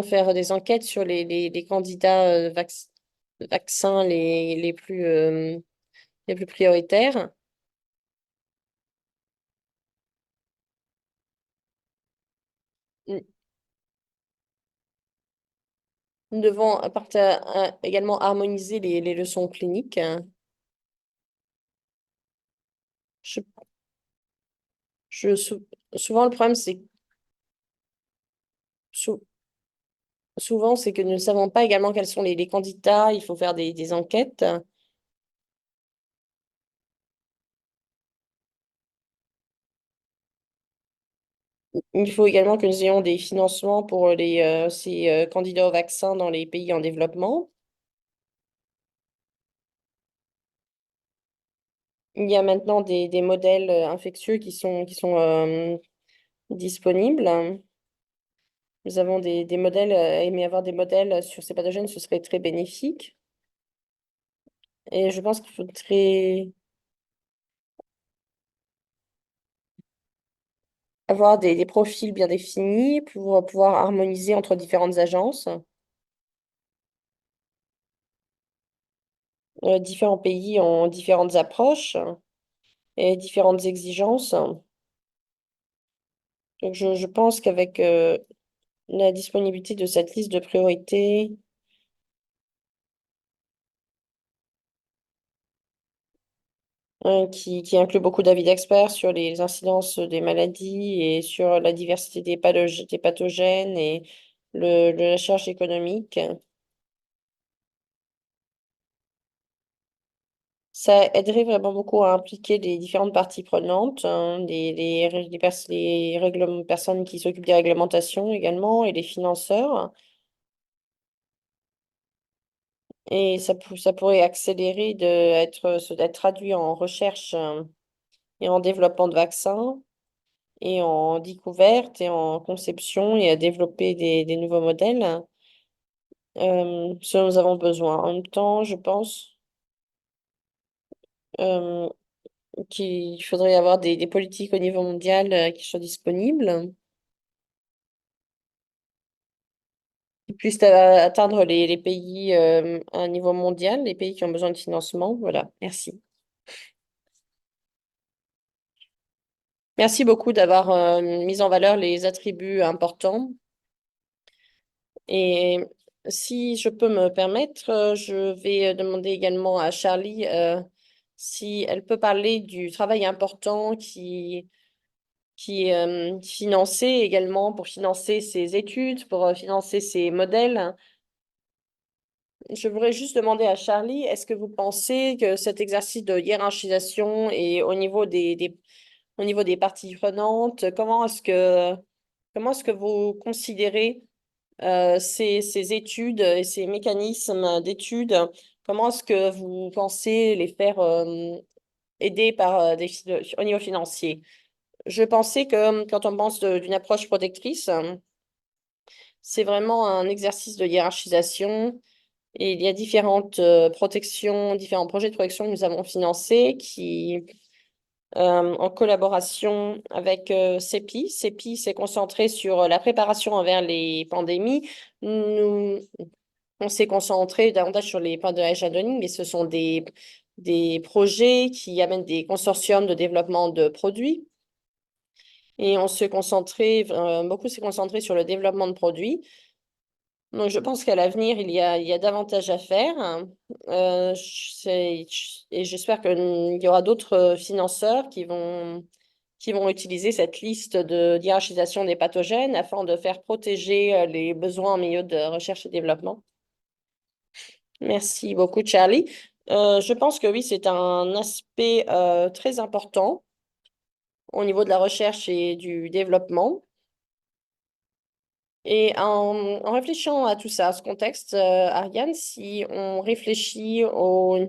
faire des enquêtes sur les candidats vaccins les plus prioritaires. Nous nous devons également harmoniser les leçons cliniques. Je, souvent, le problème, sou- souvent, c'est que nous ne savons pas également quels sont les candidats. Il faut faire des enquêtes. Il faut également que nous ayons des financements pour ces candidats au vaccin dans les pays en développement. Il y a maintenant des modèles infectieux qui sont disponibles. Nous avons des modèles, aimer avoir des modèles sur ces pathogènes, ce serait très bénéfique. Et je pense qu'il faudrait avoir des profils bien définis pour pouvoir harmoniser entre différentes agences, différents pays ont différentes approches et différentes exigences. Donc, je pense qu'avec la disponibilité de cette liste de priorités, qui inclut beaucoup d'avis d'experts sur les incidences des maladies et sur la diversité des pathogènes et la recherche économique, ça aiderait vraiment beaucoup à impliquer les différentes parties prenantes, hein, les personnes qui s'occupent des réglementations également et les financeurs. Et ça pourrait accélérer d'être traduit en recherche et en développement de vaccins et en découverte et en conception et à développer des nouveaux modèles. Ce dont nous avons besoin. En même temps, je pense euh, qu'il faudrait avoir des politiques au niveau mondial qui soient disponibles, qui puissent atteindre les pays à un niveau mondial, les pays qui ont besoin de financement. Voilà, merci. Merci beaucoup d'avoir mis en valeur les attributs importants. Et si je peux me permettre, je vais demander également à Charlie si elle peut parler du travail important qui est financé également pour financer ses études, pour financer ses modèles. Je voudrais juste demander à Charlie, est-ce que vous pensez que cet exercice de hiérarchisation et au niveau des parties prenantes, comment est-ce que vous considérez ces études et ces mécanismes d'études, comment est-ce que vous pensez les faire aider par au niveau financier? Je pensais que quand on pense d'une approche protectrice, c'est vraiment un exercice de hiérarchisation et il y a différentes protections, différents projets de protection que nous avons financés qui, en collaboration avec CEPI. CEPI s'est concentré sur la préparation envers les pandémies. On s'est concentré davantage sur les pandémies endémiques, mais ce sont des projets qui amènent des consortiums de développement de produits. Et beaucoup s'est concentré sur le développement de produits. Donc, je pense qu'à l'avenir, il y a davantage à faire. Et j'espère qu'il y aura d'autres financeurs qui vont utiliser cette liste de hiérarchisation des pathogènes afin de faire protéger les besoins en milieu de recherche et développement. Merci beaucoup, Charlie. Je pense que oui, c'est un aspect très important au niveau de la recherche et du développement. Et en réfléchissant à tout ça, à ce contexte, Ariane, si on réfléchit au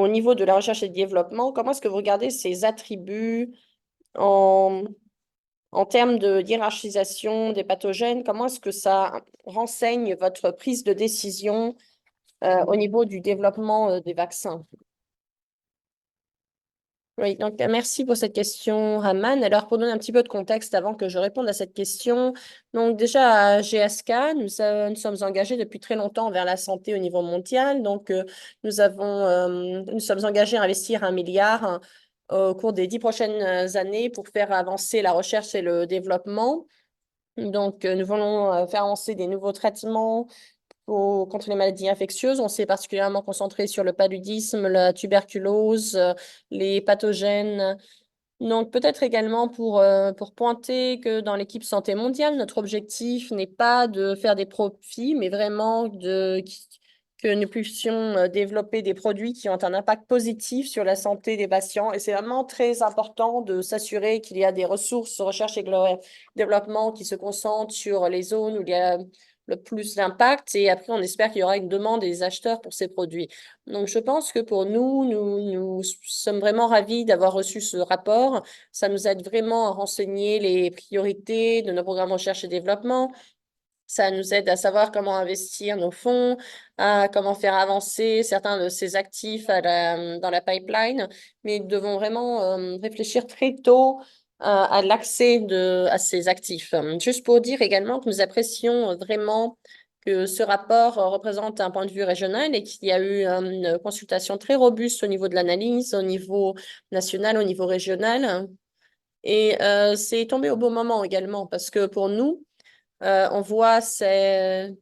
niveau de la recherche et du développement, comment est-ce que vous regardez ces attributs en, en termes de hiérarchisation des pathogènes? Comment est-ce que ça renseigne votre prise de décision au niveau du développement des vaccins? Oui, donc merci pour cette question, Raman. Alors, pour donner un petit peu de contexte avant que je réponde à cette question, donc déjà à GSK, nous sommes engagés depuis très longtemps vers la santé au niveau mondial. Donc, nous sommes engagés à investir 1 milliard au cours des 10 prochaines années pour faire avancer la recherche et le développement. Donc, nous voulons faire avancer des nouveaux traitements contre les maladies infectieuses. On s'est particulièrement concentré sur le paludisme, la tuberculose, les pathogènes. Donc, peut-être également pour pointer que dans l'équipe santé mondiale, notre objectif n'est pas de faire des profits, mais vraiment que nous puissions développer des produits qui ont un impact positif sur la santé des patients. Et c'est vraiment très important de s'assurer qu'il y a des ressources, recherche et développement qui se concentrent sur les zones où il y a le plus d'impact. Et après, on espère qu'il y aura une demande des acheteurs pour ces produits. Donc, je pense que pour nous sommes vraiment ravis d'avoir reçu ce rapport. Ça nous aide vraiment à renseigner les priorités de nos programmes de recherche et développement. Ça nous aide à savoir comment investir nos fonds, à comment faire avancer certains de ces actifs dans la pipeline. Mais nous devons vraiment réfléchir très tôt à l'accès à ces actifs. Juste pour dire également que nous apprécions vraiment que ce rapport représente un point de vue régional et qu'il y a eu une consultation très robuste au niveau de l'analyse, au niveau national, au niveau régional. Et c'est tombé au bon moment également parce que pour nous, on voit ce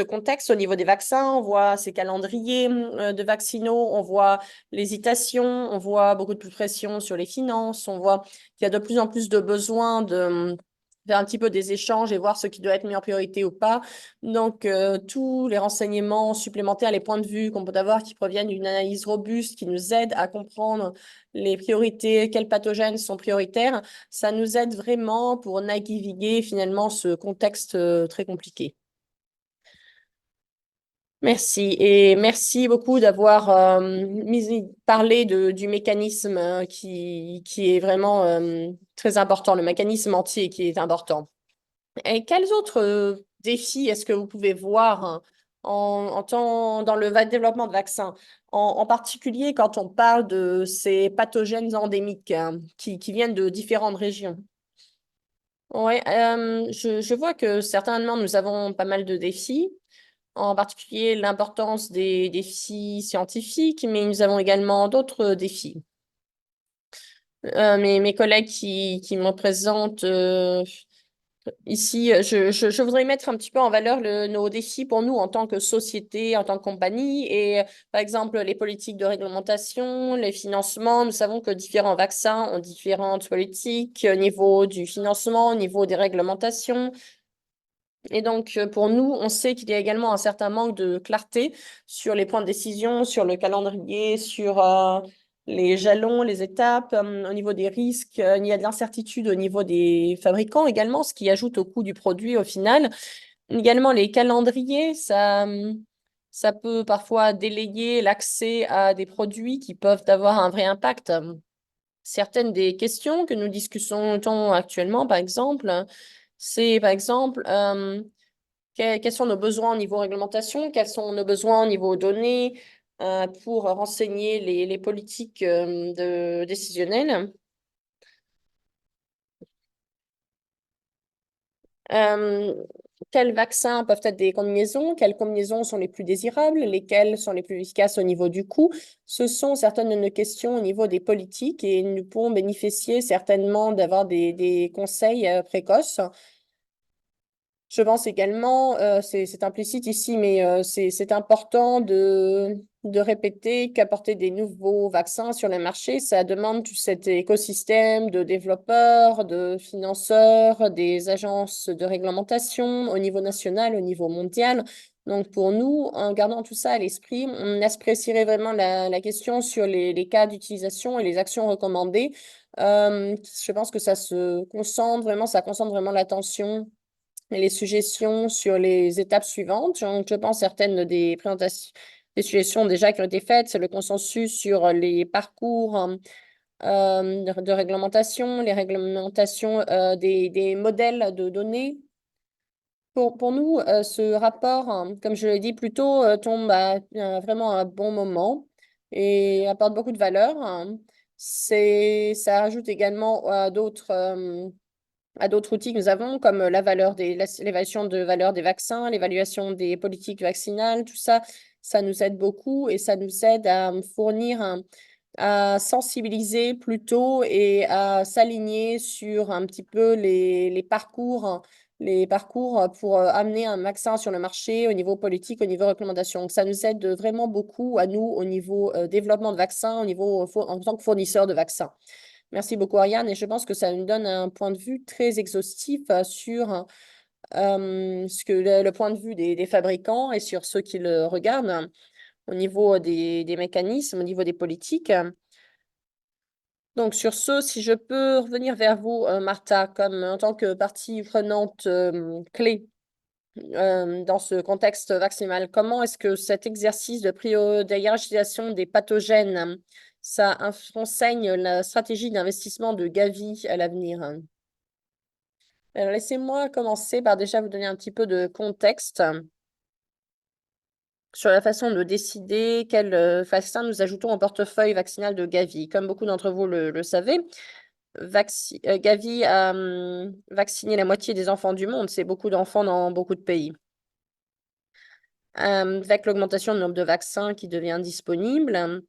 contexte au niveau des vaccins, on voit ces calendriers de vaccinaux, on voit l'hésitation, on voit beaucoup de pression sur les finances, on voit qu'il y a de plus en plus de besoins de faire un petit peu des échanges et voir ce qui doit être mis en priorité ou pas. Donc, tous les renseignements supplémentaires, les points de vue qu'on peut avoir qui proviennent d'une analyse robuste, qui nous aident à comprendre les priorités, quels pathogènes sont prioritaires, ça nous aide vraiment pour naviguer finalement ce contexte très compliqué. Merci et merci beaucoup d'avoir parlé du mécanisme qui est vraiment très important, le mécanisme entier qui est important. Et quels autres défis est-ce que vous pouvez voir hein, dans le développement de vaccins, en particulier quand on parle de ces pathogènes endémiques qui viennent de différentes régions? Oui, je vois que certainement nous avons pas mal de défis, en particulier l'importance des défis scientifiques, mais nous avons également d'autres défis. Mes collègues qui me représentent ici, je voudrais mettre un petit peu en valeur nos défis pour nous en tant que société, en tant que compagnie, et par exemple les politiques de réglementation, les financements. Nous savons que différents vaccins ont différentes politiques au niveau du financement, au niveau des réglementations. Et donc, pour nous, on sait qu'il y a également un certain manque de clarté sur les points de décision, sur le calendrier, sur les jalons, les étapes, au niveau des risques. Il y a de l'incertitude au niveau des fabricants également, ce qui ajoute au coût du produit au final. Également, les calendriers, ça peut parfois délayer l'accès à des produits qui peuvent avoir un vrai impact. Certaines des questions que nous discutons actuellement, par exemple, c'est par exemple quels sont nos besoins au niveau réglementation, quels sont nos besoins au niveau données pour renseigner les politiques décisionnelles. Euh, Quels vaccins peuvent être des combinaisons? Quelles combinaisons sont les plus désirables? Lesquelles sont les plus efficaces au niveau du coût? Ce sont certaines de nos questions au niveau des politiques et nous pourrons bénéficier certainement d'avoir des conseils précoces. Je pense également, c'est implicite ici, mais c'est important de répéter qu'apporter des nouveaux vaccins sur le marché, ça demande tout cet écosystème de développeurs, de financeurs, des agences de réglementation au niveau national, au niveau mondial. Donc, pour nous, en gardant tout ça à l'esprit, on apprécierait vraiment la question sur les cas d'utilisation et les actions recommandées. Je pense que ça concentre vraiment l'attention et les suggestions sur les étapes suivantes. Donc, je pense certaines des présentations, des suggestions déjà qui ont été faites, c'est le consensus sur les parcours de réglementation, les réglementations des modèles de données. Pour nous, ce rapport, comme je l'ai dit plus tôt, tombe vraiment à un bon moment et apporte beaucoup de valeur. Ça ajoute également à d'autres outils que nous avons, comme l'évaluation de valeur des vaccins, l'évaluation des politiques vaccinales, tout ça, ça nous aide beaucoup et ça nous aide à fournir à sensibiliser plutôt et à s'aligner sur un petit peu les parcours pour amener un vaccin sur le marché au niveau politique, au niveau recommandation. Donc, ça nous aide vraiment beaucoup à nous au niveau développement de vaccins, en tant que fournisseur de vaccins. Merci beaucoup, Ariane. Et je pense que ça nous donne un point de vue très exhaustif sur le point de vue des fabricants et sur ceux qui le regardent au niveau des mécanismes, au niveau des politiques. Donc, sur ce, si je peux revenir vers vous, Martha, comme en tant que partie prenante clé dans ce contexte vaccinal, comment est-ce que cet exercice de hiérarchisation des pathogènes, ça enseigne la stratégie d'investissement de Gavi à l'avenir? Alors, laissez-moi commencer par déjà vous donner un petit peu de contexte sur la façon de décider quel vaccin nous ajoutons au portefeuille vaccinal de Gavi. Comme beaucoup d'entre vous le savez, Gavi a vacciné la moitié des enfants du monde. C'est beaucoup d'enfants dans beaucoup de pays. Avec l'augmentation du nombre de vaccins qui devient disponible,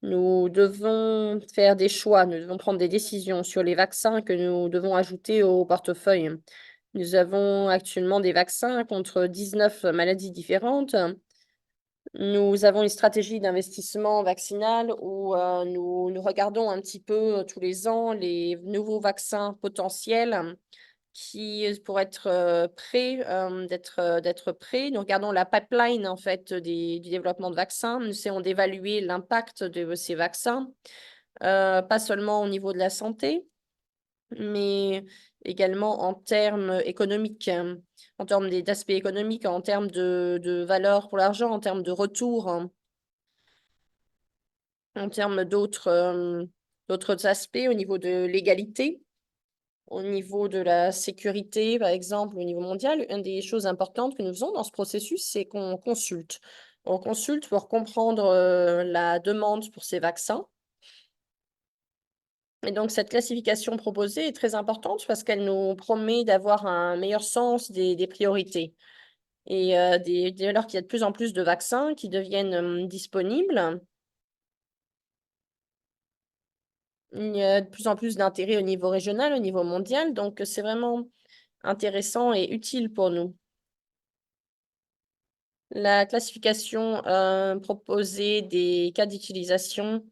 nous devons faire des choix, nous devons prendre des décisions sur les vaccins que nous devons ajouter au portefeuille. Nous avons actuellement des vaccins contre 19 maladies différentes. Nous avons une stratégie d'investissement vaccinal où nous regardons un petit peu tous les ans les nouveaux vaccins potentiels qui pourraient être prêts, d'être prêts. Nous regardons la pipeline en fait du développement de vaccins. Nous essayons d'évaluer l'impact de ces vaccins, pas seulement au niveau de la santé, mais également en termes économiques, en termes d'aspects économiques, en termes de valeur pour l'argent, en termes de retour, en termes d'autres aspects au niveau de l'égalité, au niveau de la sécurité, par exemple, au niveau mondial. Une des choses importantes que nous faisons dans ce processus, c'est qu'on consulte. On consulte pour comprendre la demande pour ces vaccins. Et donc, cette classification proposée est très importante parce qu'elle nous promet d'avoir un meilleur sens des priorités. Et dès lors qu'il y a de plus en plus de vaccins qui deviennent disponibles, il y a de plus en plus d'intérêt au niveau régional, au niveau mondial. Donc, c'est vraiment intéressant et utile pour nous. La classification proposée des cas d'utilisation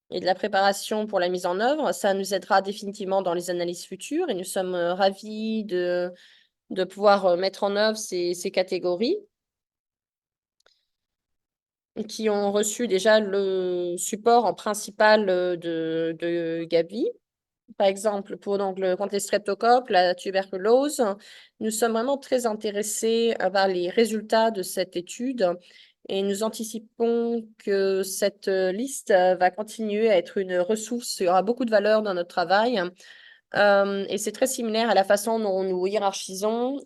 et de la préparation pour la mise en œuvre, ça nous aidera définitivement dans les analyses futures et nous sommes ravis de pouvoir mettre en œuvre ces catégories qui ont reçu déjà le support en principal de Gavi. Par exemple, pour donc, contre les streptocoques, la tuberculose, nous sommes vraiment très intéressés par les résultats de cette étude et nous anticipons que cette liste va continuer à être une ressource. Il y aura beaucoup de valeur dans notre travail. Et c'est très similaire à la façon dont nous hiérarchisons.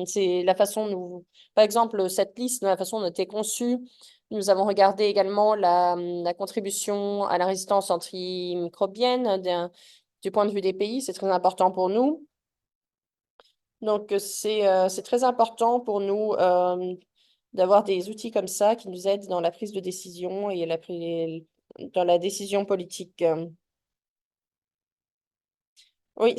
C'est la façon dont, par exemple, cette liste, la façon dont elle a été conçue, nous avons regardé également la contribution à la résistance antimicrobienne du point de vue des pays. C'est très important pour nous. Donc, c'est très important pour nous d'avoir des outils comme ça qui nous aident dans la prise de décision et dans la décision politique. Oui,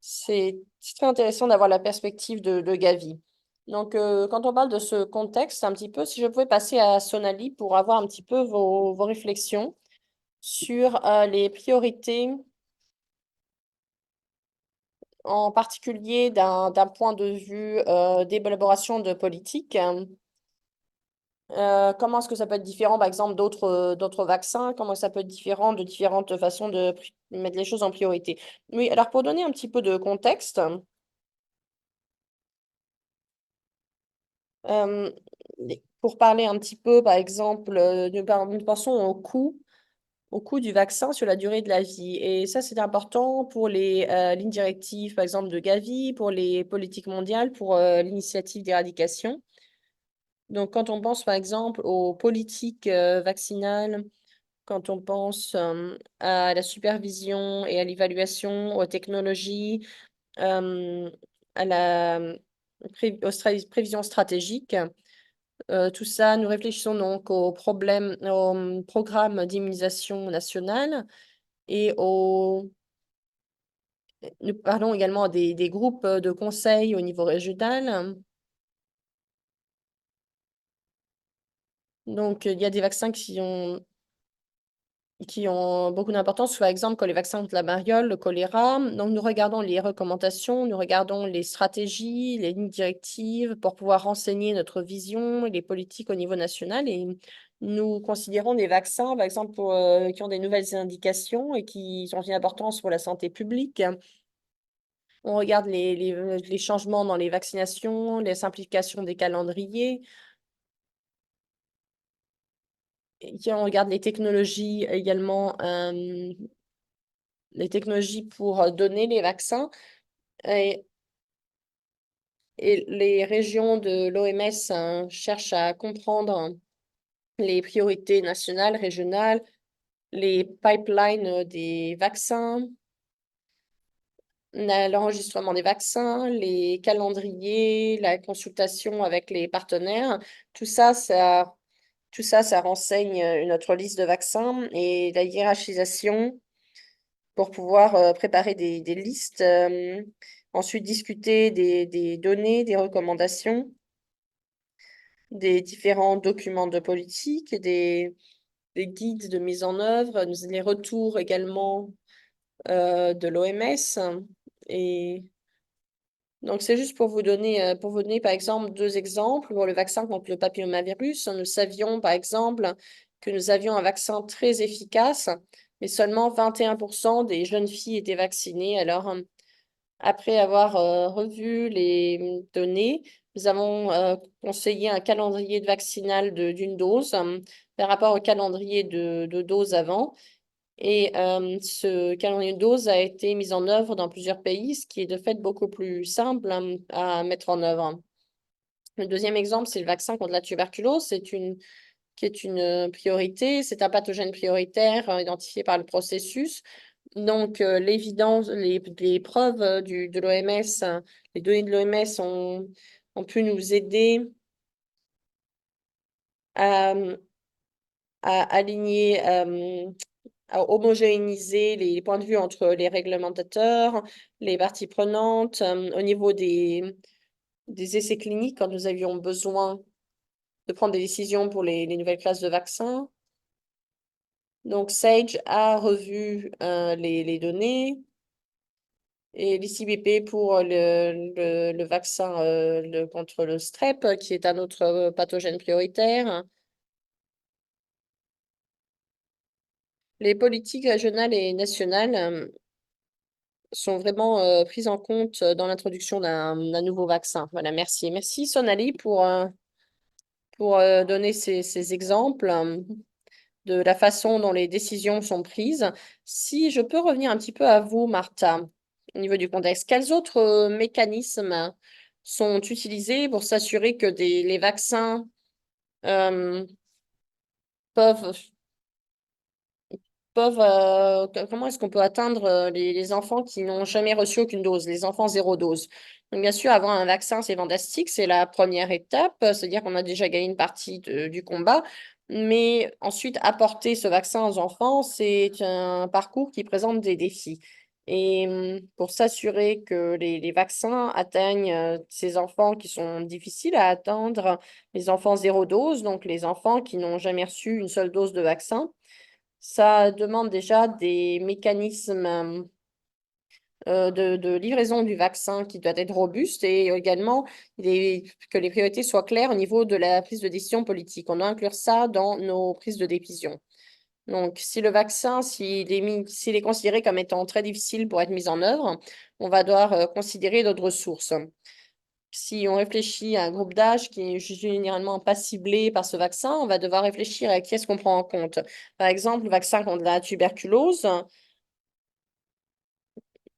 c'est très intéressant d'avoir la perspective de Gavi. Donc, quand on parle de ce contexte, un petit peu, si je pouvais passer à Sonali pour avoir un petit peu vos réflexions sur les priorités en particulier d'un point de vue d'élaboration de politique. Comment est-ce que ça peut être différent, par exemple, d'autres vaccins? Comment ça peut être différent de différentes façons de mettre les choses en priorité? Oui, alors pour donner un petit peu de contexte, euh, pour parler un petit peu, par exemple, nous pensons au coût du vaccin sur la durée de la vie. Et ça, c'est important pour les lignes directives, par exemple, de Gavi, pour les politiques mondiales, pour l'initiative d'éradication. Donc, quand on pense, par exemple, aux politiques vaccinales, quand on pense à la supervision et à l'évaluation, aux technologies, euh, à la prévision stratégique, tout ça, nous réfléchissons donc aux problèmes, au programme d'immunisation nationale et nous parlons également des groupes de conseil au niveau régional. Donc, il y a des vaccins qui ont beaucoup d'importance, par exemple, comme les vaccins contre la variole, le choléra. Donc, nous regardons les recommandations, nous regardons les stratégies, les lignes directives pour pouvoir renseigner notre vision et les politiques au niveau national. Et nous considérons des vaccins, par exemple, qui ont des nouvelles indications et qui ont une importance pour la santé publique. On regarde les changements dans les vaccinations, les simplifications des calendriers. Et on regarde les technologies également, les technologies pour donner les vaccins. Et, et les régions de l'OMS cherchent à comprendre les priorités nationales, régionales, les pipelines des vaccins, l'enregistrement des vaccins, les calendriers, la consultation avec les partenaires. Tout ça, ça renseigne notre liste de vaccins et la hiérarchisation pour pouvoir préparer des listes, ensuite discuter des données, des recommandations, des différents documents de politique, des guides de mise en œuvre, les retours également de l'OMS. Et donc, c'est juste pour vous donner, par exemple, deux exemples. Pour le vaccin contre le papillomavirus, nous savions, par exemple, que nous avions un vaccin très efficace, mais seulement 21% des jeunes filles étaient vaccinées. Alors, après avoir revu les données, nous avons conseillé un calendrier de vaccinal d'une dose par rapport au calendrier de doses avant. Et ce calendrier de dose a été mis en œuvre dans plusieurs pays, ce qui est de fait beaucoup plus simple à mettre en œuvre. Le deuxième exemple, c'est le vaccin contre la tuberculose. Qui est une priorité. C'est un pathogène prioritaire identifié par le processus. Donc, l'évidence, les preuves de l'OMS, les données de l'OMS ont pu nous aider à, à aligner, à homogénéiser les points de vue entre les réglementateurs, les parties prenantes, au niveau des essais cliniques, quand nous avions besoin de prendre des décisions pour les nouvelles classes de vaccins. Donc, Sage a revu les données et l'ICBP pour le vaccin contre le strep, qui est un autre pathogène prioritaire. Les politiques régionales et nationales sont vraiment prises en compte dans l'introduction d'un nouveau vaccin. Voilà, merci. Merci Sonali pour donner ces exemples de la façon dont les décisions sont prises. Si je peux revenir un petit peu à vous, Martha, au niveau du contexte, quels autres mécanismes sont utilisés pour s'assurer que les vaccins euh, peuvent comment est-ce qu'on peut atteindre les enfants qui n'ont jamais reçu aucune dose, les enfants zéro dose? Donc, bien sûr, avoir un vaccin, c'est fantastique, c'est la première étape, c'est-à-dire qu'on a déjà gagné une partie du combat. Mais ensuite, apporter ce vaccin aux enfants, c'est un parcours qui présente des défis. Et pour s'assurer que les vaccins atteignent ces enfants qui sont difficiles à atteindre, les enfants zéro dose, donc les enfants qui n'ont jamais reçu une seule dose de vaccin, ça demande déjà des mécanismes de livraison du vaccin qui doit être robuste et également que les priorités soient claires au niveau de la prise de décision politique. On doit inclure ça dans nos prises de décision. Donc, si le vaccin, s'il est considéré comme étant très difficile pour être mis en œuvre, on va devoir considérer d'autres ressources. Si on réfléchit à un groupe d'âge qui est généralement pas ciblé par ce vaccin, on va devoir réfléchir à qui est-ce qu'on prend en compte. Par exemple, le vaccin contre la tuberculose,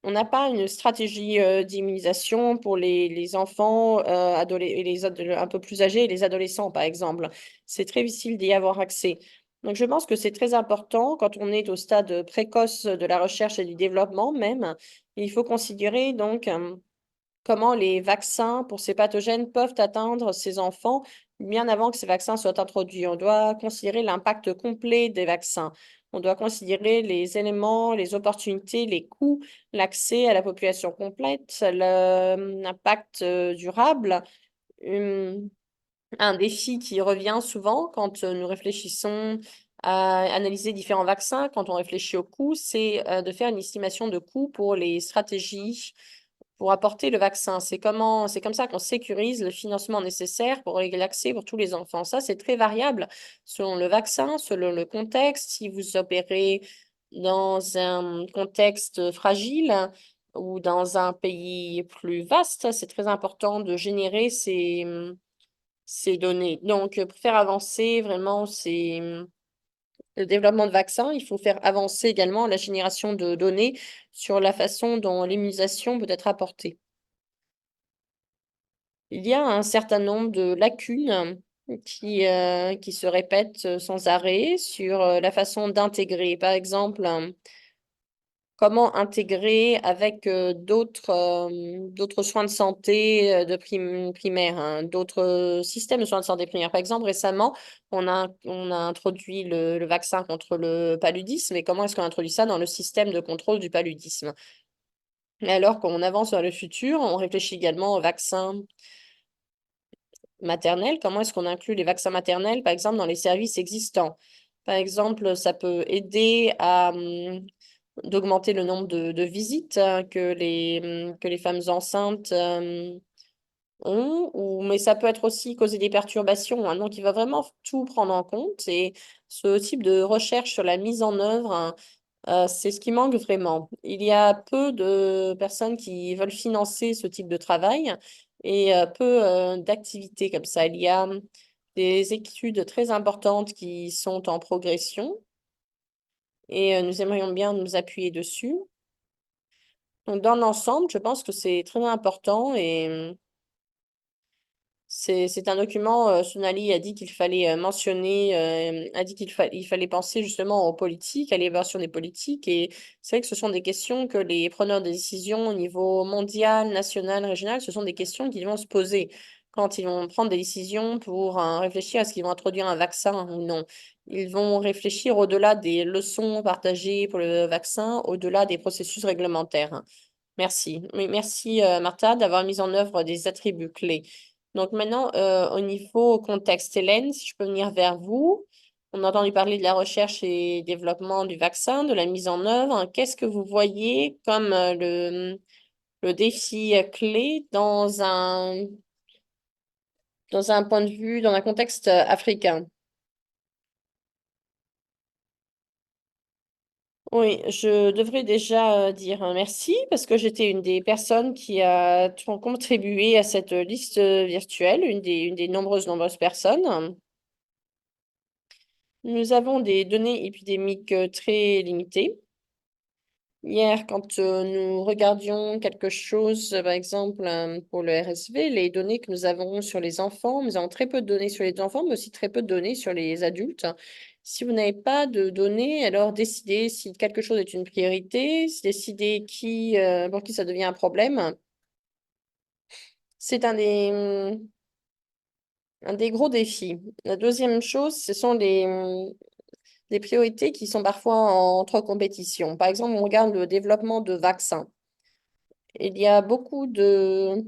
on n'a pas une stratégie d'immunisation pour les enfants et un peu plus âgés et les adolescents, par exemple. C'est très difficile d'y avoir accès. Donc, je pense que c'est très important quand on est au stade précoce de la recherche et du développement même. Il faut considérer donc comment les vaccins pour ces pathogènes peuvent atteindre ces enfants bien avant que ces vaccins soient introduits. On doit considérer l'impact complet des vaccins. On doit considérer les éléments, les opportunités, les coûts, l'accès à la population complète, l'impact durable. Hum, un défi qui revient souvent quand nous réfléchissons à analyser différents vaccins, quand on réfléchit aux coûts, c'est de faire une estimation de coûts pour les stratégies pour apporter le vaccin. C'est comme ça qu'on sécurise le financement nécessaire pour l'accès pour tous les enfants. Ça, c'est très variable selon le vaccin, selon le contexte. Si vous opérez dans un contexte fragile ou dans un pays plus vaste, c'est très important de générer ces données. Donc, pour faire avancer vraiment le développement de vaccins, il faut faire avancer également la génération de données sur la façon dont l'immunisation peut être apportée. Il y a un certain nombre de lacunes qui se répètent sans arrêt sur la façon d'intégrer. Par exemple, comment intégrer avec d'autres soins de santé primaires, hein, d'autres systèmes de soins de santé primaires. Par exemple, récemment, on a introduit le vaccin contre le paludisme. Et comment est-ce qu'on introduit ça dans le système de contrôle du paludisme? Et alors qu'on avance vers le futur, on réfléchit également aux vaccins maternelle, comment est-ce qu'on inclut les vaccins maternels, par exemple, dans les services existants? Par exemple, ça peut aider à d'augmenter le nombre de visites que les femmes enceintes ont, mais ça peut être aussi causer des perturbations, hein. Donc, il va vraiment tout prendre en compte et ce type de recherche sur la mise en œuvre, hein, c'est ce qui manque vraiment. Il y a peu de personnes qui veulent financer ce type de travail et peu d'activités comme ça. Il y a des études très importantes qui sont en progression et nous aimerions bien nous appuyer dessus. Donc, dans l'ensemble, je pense que c'est très important et c'est un document, Sonali a dit qu'il fallait mentionner, a dit il fallait penser justement aux politiques, à l'évaluation des politiques. Et c'est vrai que ce sont des questions que les preneurs de décision au niveau mondial, national, régional, ce sont des questions qu'ils vont se poser quand ils vont prendre des décisions pour réfléchir à ce qu'ils vont introduire un vaccin ou non. Ils vont réfléchir au-delà des leçons partagées pour le vaccin, au-delà des processus réglementaires. Merci. Oui, merci Martha d'avoir mis en œuvre des attributs clés. Donc maintenant, au niveau contexte, Hélène, si je peux venir vers vous. On a entendu parler de la recherche et développement du vaccin, de la mise en œuvre. Qu'est-ce que vous voyez comme le défi clé dans un point de vue, dans un contexte africain? Oui, je devrais déjà dire merci parce que j'étais une des personnes qui a contribué à cette liste virtuelle, une des nombreuses personnes. Nous avons des données épidémiques très limitées. Hier, quand nous regardions quelque chose, par exemple pour le RSV, les données que nous avons sur les enfants, nous avons très peu de données sur les enfants, mais aussi très peu de données sur les adultes. Si vous n'avez pas de données, alors décidez si quelque chose est une priorité, décidez pour qui ça devient un problème. C'est un des gros défis. La deuxième chose, ce sont des priorités qui sont parfois entre compétition. Par exemple, on regarde le développement de vaccins. Il y a beaucoup de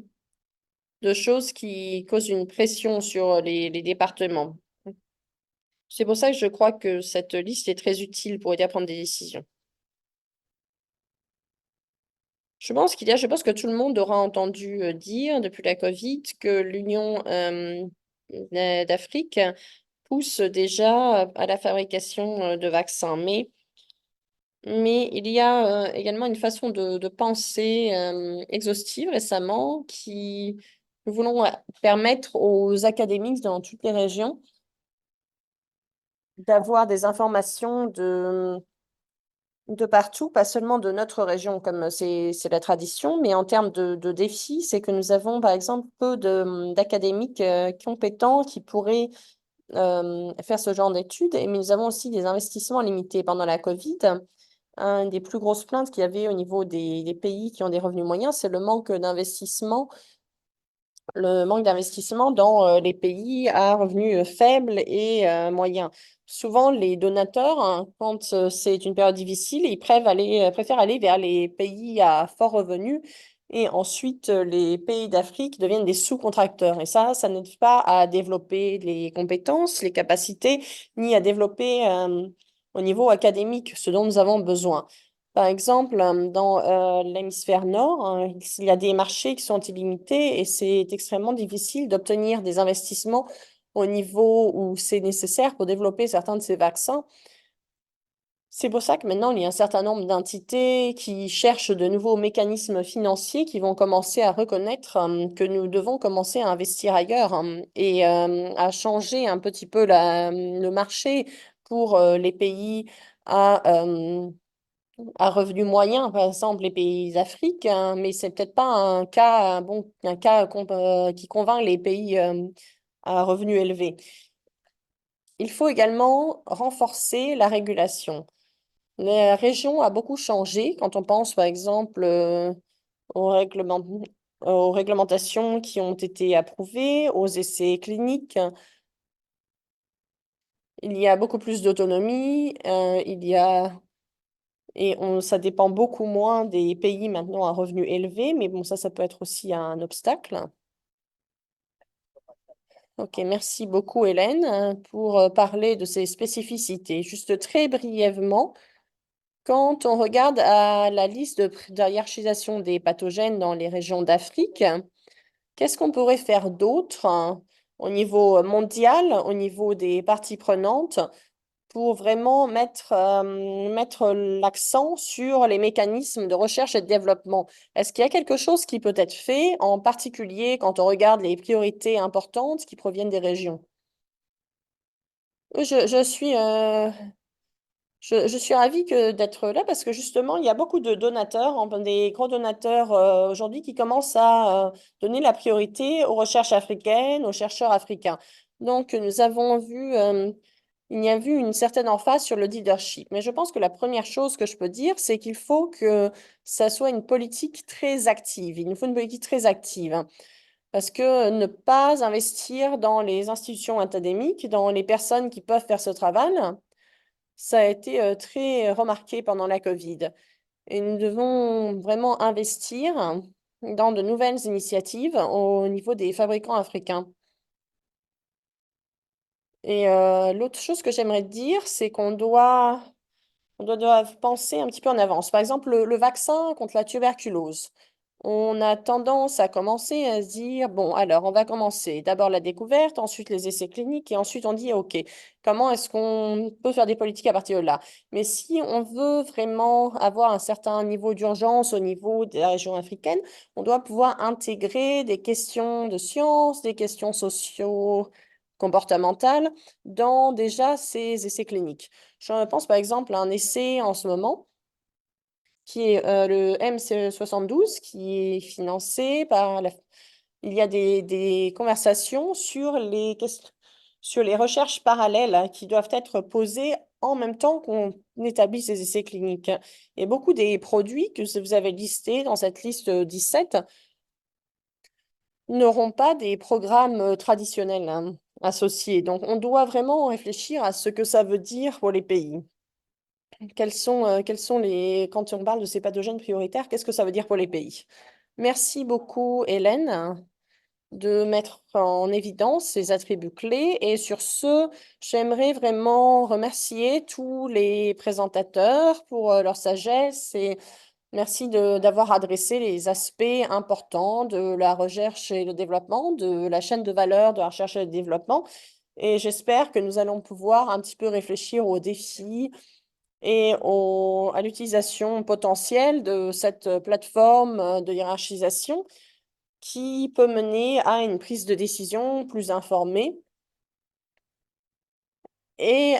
choses qui causent une pression sur les départements. C'est pour ça que je crois que cette liste est très utile pour aider à prendre des décisions. Je pense que tout le monde aura entendu dire depuis la Covid que l'Union d'Afrique pousse déjà à la fabrication de vaccins. Mais il y a également une façon de penser exhaustive récemment qui nous voulons permettre aux académiques dans toutes les régions d'avoir des informations de partout, pas seulement de notre région comme c'est la tradition, mais en termes de défis, c'est que nous avons par exemple peu d'académiques compétents qui pourraient faire ce genre d'études, mais nous avons aussi des investissements limités pendant la Covid. Une des plus grosses plaintes qu'il y avait au niveau des pays qui ont des revenus moyens, c'est le manque d'investissement dans les pays à revenus faibles et moyens. Souvent, les donateurs, hein, quand c'est une période difficile, ils préfèrent aller vers les pays à fort revenu et ensuite les pays d'Afrique deviennent des sous-contracteurs. Et ça n'aide pas à développer les compétences, les capacités, ni à développer au niveau académique ce dont nous avons besoin. Par exemple, dans l'hémisphère nord, hein, il y a des marchés qui sont illimités et c'est extrêmement difficile d'obtenir des investissements au niveau où c'est nécessaire pour développer certains de ces vaccins. C'est pour ça que maintenant, il y a un certain nombre d'entités qui cherchent de nouveaux mécanismes financiers qui vont commencer à reconnaître que nous devons commencer à investir ailleurs et à changer un petit peu le marché pour les pays à revenu moyen, par exemple les pays d'Afrique, hein, mais c'est peut-être pas un cas qui convainc les pays à revenus élevés. Il faut également renforcer la régulation. La région a beaucoup changé quand on pense, par exemple, aux aux réglementations qui ont été approuvées, aux essais cliniques. Il y a beaucoup plus d'autonomie, ça dépend beaucoup moins des pays maintenant à revenus élevés, mais bon, ça peut être aussi un obstacle. Ok, merci beaucoup Hélène pour parler de ces spécificités. Juste très brièvement, quand on regarde à la liste de hiérarchisation des pathogènes dans les régions d'Afrique, qu'est-ce qu'on pourrait faire d'autre au niveau mondial, au niveau des parties prenantes? Pour vraiment mettre l'accent sur les mécanismes de recherche et de développement. Est-ce qu'il y a quelque chose qui peut être fait, en particulier quand on regarde les priorités importantes qui proviennent des régions? Je suis ravie d'être là parce que justement, il y a beaucoup de donateurs, des gros donateurs aujourd'hui qui commencent à donner la priorité aux recherches africaines, aux chercheurs africains. Donc, il y a vu une certaine emphase sur le leadership. Mais je pense que la première chose que je peux dire, c'est qu'il faut que ça soit une politique très active. Il nous faut une politique très active, hein, parce que ne pas investir dans les institutions académiques, dans les personnes qui peuvent faire ce travail, ça a été très remarqué pendant la Covid. Et nous devons vraiment investir dans de nouvelles initiatives au niveau des fabricants africains. Et l'autre chose que j'aimerais dire, c'est doit penser un petit peu en avance. Par exemple, le vaccin contre la tuberculose. On a tendance à commencer à se dire, bon, alors on va commencer d'abord la découverte, ensuite les essais cliniques, et ensuite on dit, OK, comment est-ce qu'on peut faire des politiques à partir de là? Mais si on veut vraiment avoir un certain niveau d'urgence au niveau de la région africaine, on doit pouvoir intégrer des questions de sciences, des questions socio-comportementales dans déjà ces essais cliniques. Je pense par exemple à un essai en ce moment qui est le MC72, qui est financé par Il y a des conversations sur sur les recherches parallèles hein, qui doivent être posées en même temps qu'on établit ces essais cliniques. Et beaucoup des produits que vous avez listés dans cette liste 17 n'auront pas des programmes traditionnels hein, associés. Donc, on doit vraiment réfléchir à ce que ça veut dire pour les pays. Quels sont quand on parle de ces pathogènes prioritaires, qu'est-ce que ça veut dire pour les pays? Merci beaucoup, Hélène, de mettre en évidence ces attributs clés. Et sur ce, j'aimerais vraiment remercier tous les présentateurs pour leur sagesse et Merci d'avoir adressé les aspects importants de la recherche et le développement, de la chaîne de valeur de la recherche et le développement. Et j'espère que nous allons pouvoir un petit peu réfléchir aux défis et à l'utilisation potentielle de cette plateforme de hiérarchisation qui peut mener à une prise de décision plus informée et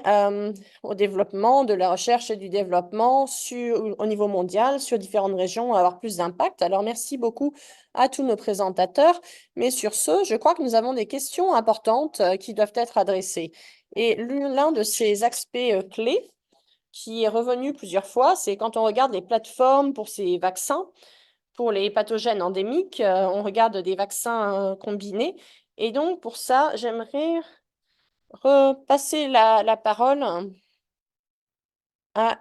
au développement de la recherche et du développement au niveau mondial, sur différentes régions, avoir plus d'impact. Alors, merci beaucoup à tous nos présentateurs. Mais sur ce, je crois que nous avons des questions importantes qui doivent être adressées. Et l'un de ces aspects clés qui est revenu plusieurs fois, c'est quand on regarde les plateformes pour ces vaccins, pour les pathogènes endémiques, on regarde des vaccins combinés. Et donc, pour ça, j'aimerais repasser la parole à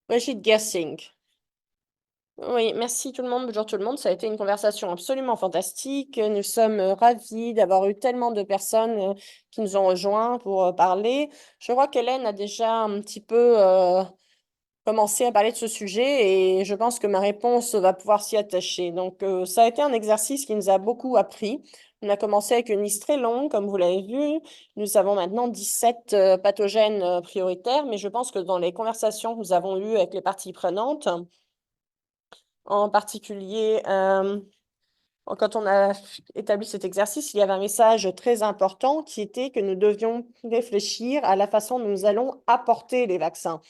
Brigitte Gersing. Oui, merci tout le monde. Bonjour tout le monde. Ça a été une conversation absolument fantastique. Nous sommes ravis d'avoir eu tellement de personnes qui nous ont rejoints pour parler. Je crois qu'Hélène a déjà un petit peu commencé à parler de ce sujet et je pense que ma réponse va pouvoir s'y attacher. Donc, ça a été un exercice qui nous a beaucoup appris. On a commencé avec une liste très longue, comme vous l'avez vu. Nous avons maintenant 17 pathogènes prioritaires, mais je pense que dans les conversations que nous avons eues avec les parties prenantes, en particulier, quand on a établi cet exercice, il y avait un message très important qui était que nous devions réfléchir à la façon dont nous allons apporter les vaccins.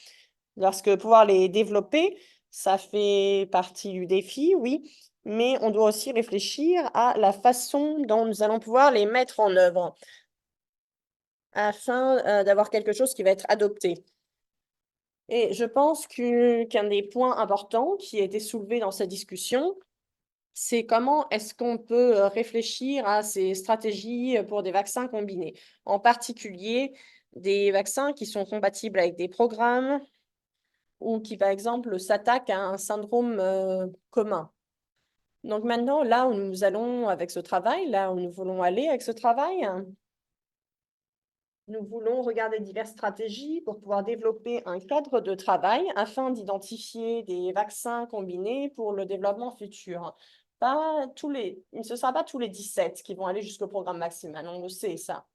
Parce que pouvoir les développer, ça fait partie du défi, oui, mais on doit aussi réfléchir à la façon dont nous allons pouvoir les mettre en œuvre afin d'avoir quelque chose qui va être adopté. Et je pense qu'un des points importants qui a été soulevé dans cette discussion, c'est comment est-ce qu'on peut réfléchir à ces stratégies pour des vaccins combinés, en particulier des vaccins qui sont compatibles avec des programmes ou qui, par exemple, s'attaquent à un syndrome commun. Donc maintenant, là où nous allons avec ce travail, là où nous voulons aller avec ce travail, nous voulons regarder diverses stratégies pour pouvoir développer un cadre de travail afin d'identifier des vaccins combinés pour le développement futur. Ce ne sera pas tous les 17 qui vont aller jusqu'au programme maximal, on le sait ça.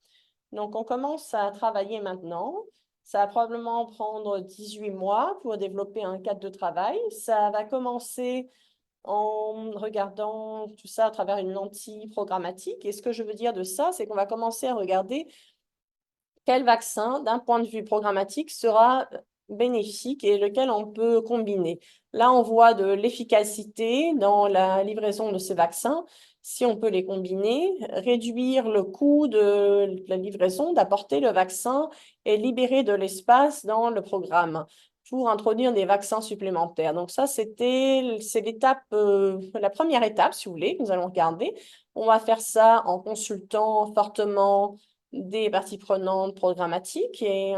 Donc, on commence à travailler maintenant. Ça va probablement prendre 18 mois pour développer un cadre de travail. Ça va commencer en regardant tout ça à travers une lentille programmatique. Et ce que je veux dire de ça, c'est qu'on va commencer à regarder quel vaccin, d'un point de vue programmatique, sera bénéfique et lequel on peut combiner. Là, on voit de l'efficacité dans la livraison de ces vaccins. Si on peut les combiner, réduire le coût de la livraison, d'apporter le vaccin et libérer de l'espace dans le programme pour introduire des vaccins supplémentaires. Donc ça, c'est l'étape, la première étape, si vous voulez, que nous allons regarder. On va faire ça en consultant fortement des parties prenantes programmatiques et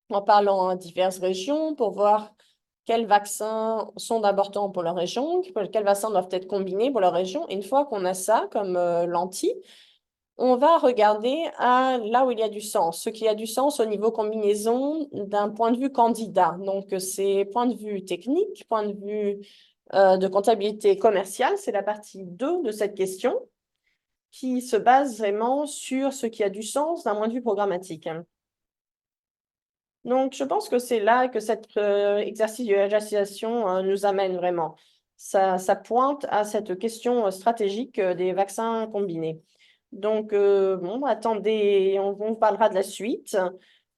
en parlant à diverses régions pour voir quels vaccins sont importants pour leur région, quels vaccins doivent être combinés pour leur région. Et une fois qu'on a ça comme lentille, on va regarder là où il y a du sens, ce qui a du sens au niveau combinaison d'un point de vue candidat. Donc, c'est point de vue technique, point de vue de comptabilité commerciale, c'est la partie 2 de cette question qui se base vraiment sur ce qui a du sens d'un point de vue programmatique. Donc, je pense que c'est là que cet exercice de législation nous amène vraiment. Ça pointe à cette question stratégique des vaccins combinés. Donc, bon, attendez, on vous parlera de la suite.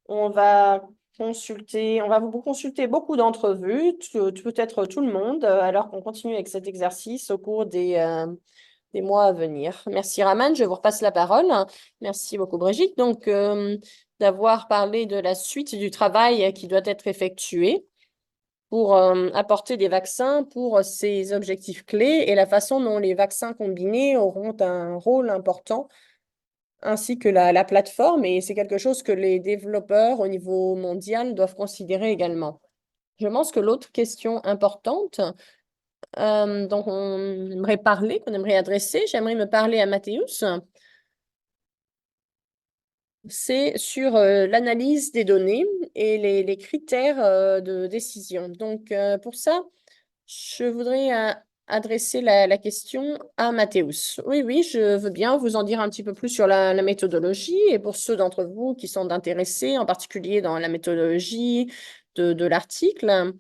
On va vous consulter beaucoup d'entrevues, peut-être tout le monde, alors qu'on continue avec cet exercice au cours des mois à venir. Merci Raman, je vous repasse la parole. Merci beaucoup Brigitte. Donc, d'avoir parlé de la suite du travail qui doit être effectué pour apporter des vaccins pour ces objectifs clés et la façon dont les vaccins combinés auront un rôle important, ainsi que la plateforme. Et c'est quelque chose que les développeurs au niveau mondial doivent considérer également. Je pense que l'autre question importante dont on aimerait parler, qu'on aimerait adresser, j'aimerais me parler à Mathéus. c'est sur l'analyse des données et les critères de décision. Donc, pour ça, je voudrais adresser la question à Mathéus. Oui, oui, je veux bien vous en dire un petit peu plus sur la méthodologie et pour ceux d'entre vous qui sont intéressés, en particulier dans la méthodologie de l'article.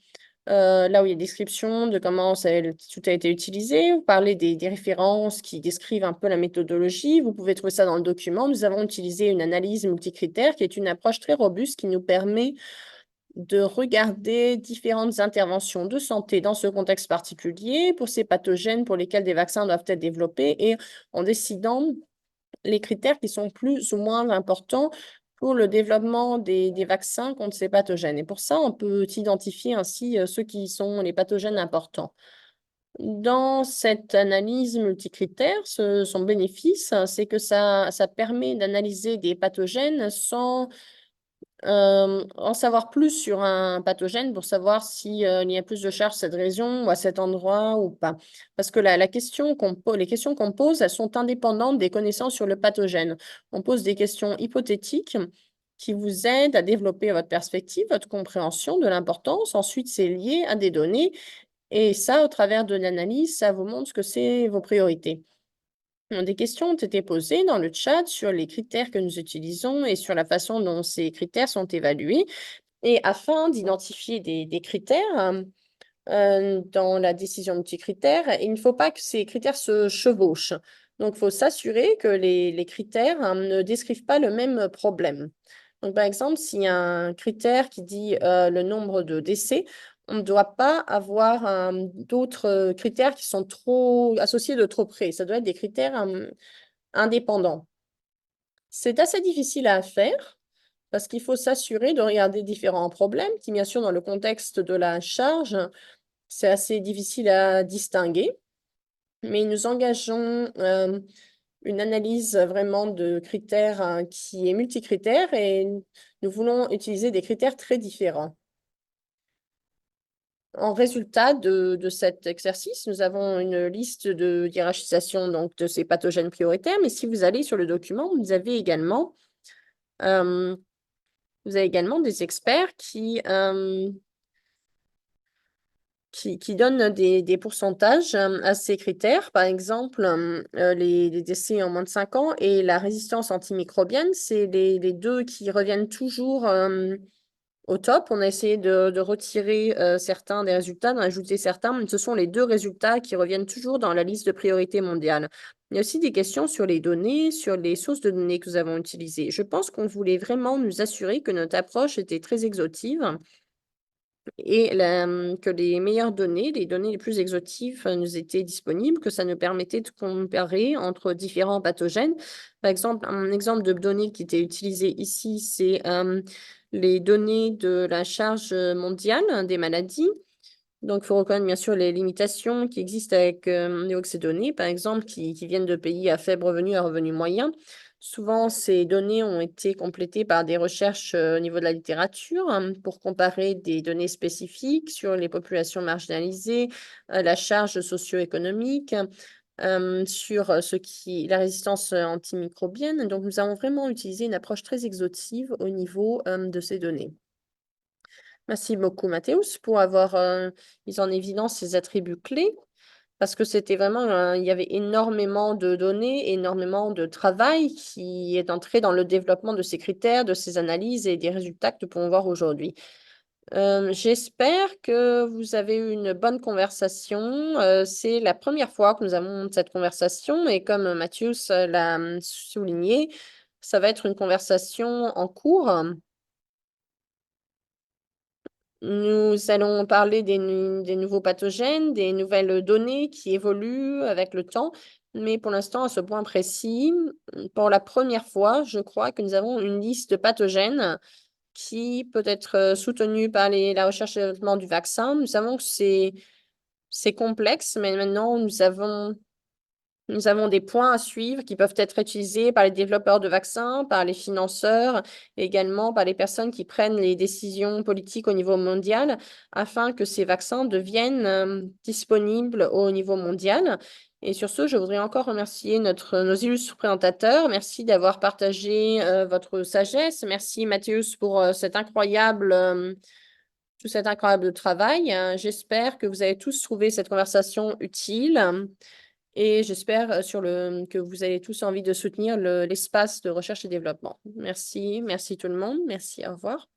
Là où il y a description de comment tout a été utilisé, vous parlez des références qui décrivent un peu la méthodologie. Vous pouvez trouver ça dans le document. Nous avons utilisé une analyse multicritère qui est une approche très robuste qui nous permet de regarder différentes interventions de santé dans ce contexte particulier pour ces pathogènes pour lesquels des vaccins doivent être développés et en décidant les critères qui sont plus ou moins importants pour le développement des vaccins contre ces pathogènes. Et pour ça, on peut identifier ainsi ceux qui sont les pathogènes importants. Dans cette analyse multicritère, son bénéfice, c'est que ça permet d'analyser des pathogènes sans en savoir plus sur un pathogène pour savoir s'il y a plus de charges à cette région ou à cet endroit ou pas. Parce que la question les questions qu'on pose, elles sont indépendantes des connaissances sur le pathogène. On pose des questions hypothétiques qui vous aident à développer votre perspective, votre compréhension de l'importance. Ensuite, c'est lié à des données. Et ça, au travers de l'analyse, ça vous montre ce que c'est vos priorités. Des questions ont été posées dans le chat sur les critères que nous utilisons et sur la façon dont ces critères sont évalués. Et afin d'identifier des critères dans la décision multicritère, il ne faut pas que ces critères se chevauchent. Donc, il faut s'assurer que les critères ne décrivent pas le même problème. Donc, par exemple, s'il y a un critère qui dit le nombre de décès, on ne doit pas avoir d'autres critères qui sont trop associés de trop près. Ça doit être des critères indépendants. C'est assez difficile à faire parce qu'il faut s'assurer de regarder différents problèmes qui, bien sûr, dans le contexte de la charge, c'est assez difficile à distinguer. Mais nous engageons une analyse vraiment de critères qui est multicritère et nous voulons utiliser des critères très différents. En résultat de cet exercice, nous avons une liste de hiérarchisation donc, de ces pathogènes prioritaires, mais si vous allez sur le document, vous avez également des experts qui donnent des pourcentages à ces critères. Par exemple, les décès en moins de 5 ans et la résistance antimicrobienne, c'est les deux qui reviennent toujours au top. On a essayé de retirer certains des résultats, d'en ajouter certains, mais ce sont les deux résultats qui reviennent toujours dans la liste de priorités mondiales. Il y a aussi des questions sur les données, sur les sources de données que nous avons utilisées. Je pense qu'on voulait vraiment nous assurer que notre approche était très exhaustive et que les meilleures données, les données les plus exhaustives nous étaient disponibles, que ça nous permettait de comparer entre différents pathogènes. Par exemple, un exemple de données qui était utilisé ici, c'est les données de la charge mondiale des maladies. Donc, il faut reconnaître bien sûr les limitations qui existent avec ces données, par exemple, qui viennent de pays à faible revenu, à revenu moyen. Souvent, ces données ont été complétées par des recherches au niveau de la littérature pour comparer des données spécifiques sur les populations marginalisées, la charge socio-économique, sur la résistance antimicrobienne. Donc, nous avons vraiment utilisé une approche très exhaustive au niveau de ces données. Merci beaucoup, Mathéus, pour avoir mis en évidence ces attributs clés, parce que c'était vraiment, il y avait énormément de données, énormément de travail qui est entré dans le développement de ces critères, de ces analyses et des résultats que nous pouvons voir aujourd'hui. J'espère que vous avez eu une bonne conversation. C'est la première fois que nous avons cette conversation et comme Mathius l'a souligné, ça va être une conversation en cours. Nous allons parler des nouveaux pathogènes, des nouvelles données qui évoluent avec le temps. Mais pour l'instant, à ce point précis, pour la première fois, je crois que nous avons une liste de pathogènes qui peut être soutenue par la recherche et développement du vaccin. Nous savons que c'est complexe, mais maintenant, nous avons Nous avons des points à suivre qui peuvent être utilisés par les développeurs de vaccins, par les financeurs, et également par les personnes qui prennent les décisions politiques au niveau mondial, afin que ces vaccins deviennent disponibles au niveau mondial. Et sur ce, je voudrais encore remercier nos illustres présentateurs. Merci d'avoir partagé votre sagesse. Merci Mathéus pour tout cet incroyable travail. J'espère que vous avez tous trouvé cette conversation utile. Et j'espère que vous avez tous envie de soutenir l'espace de recherche et développement. Merci, merci tout le monde. Merci, au revoir.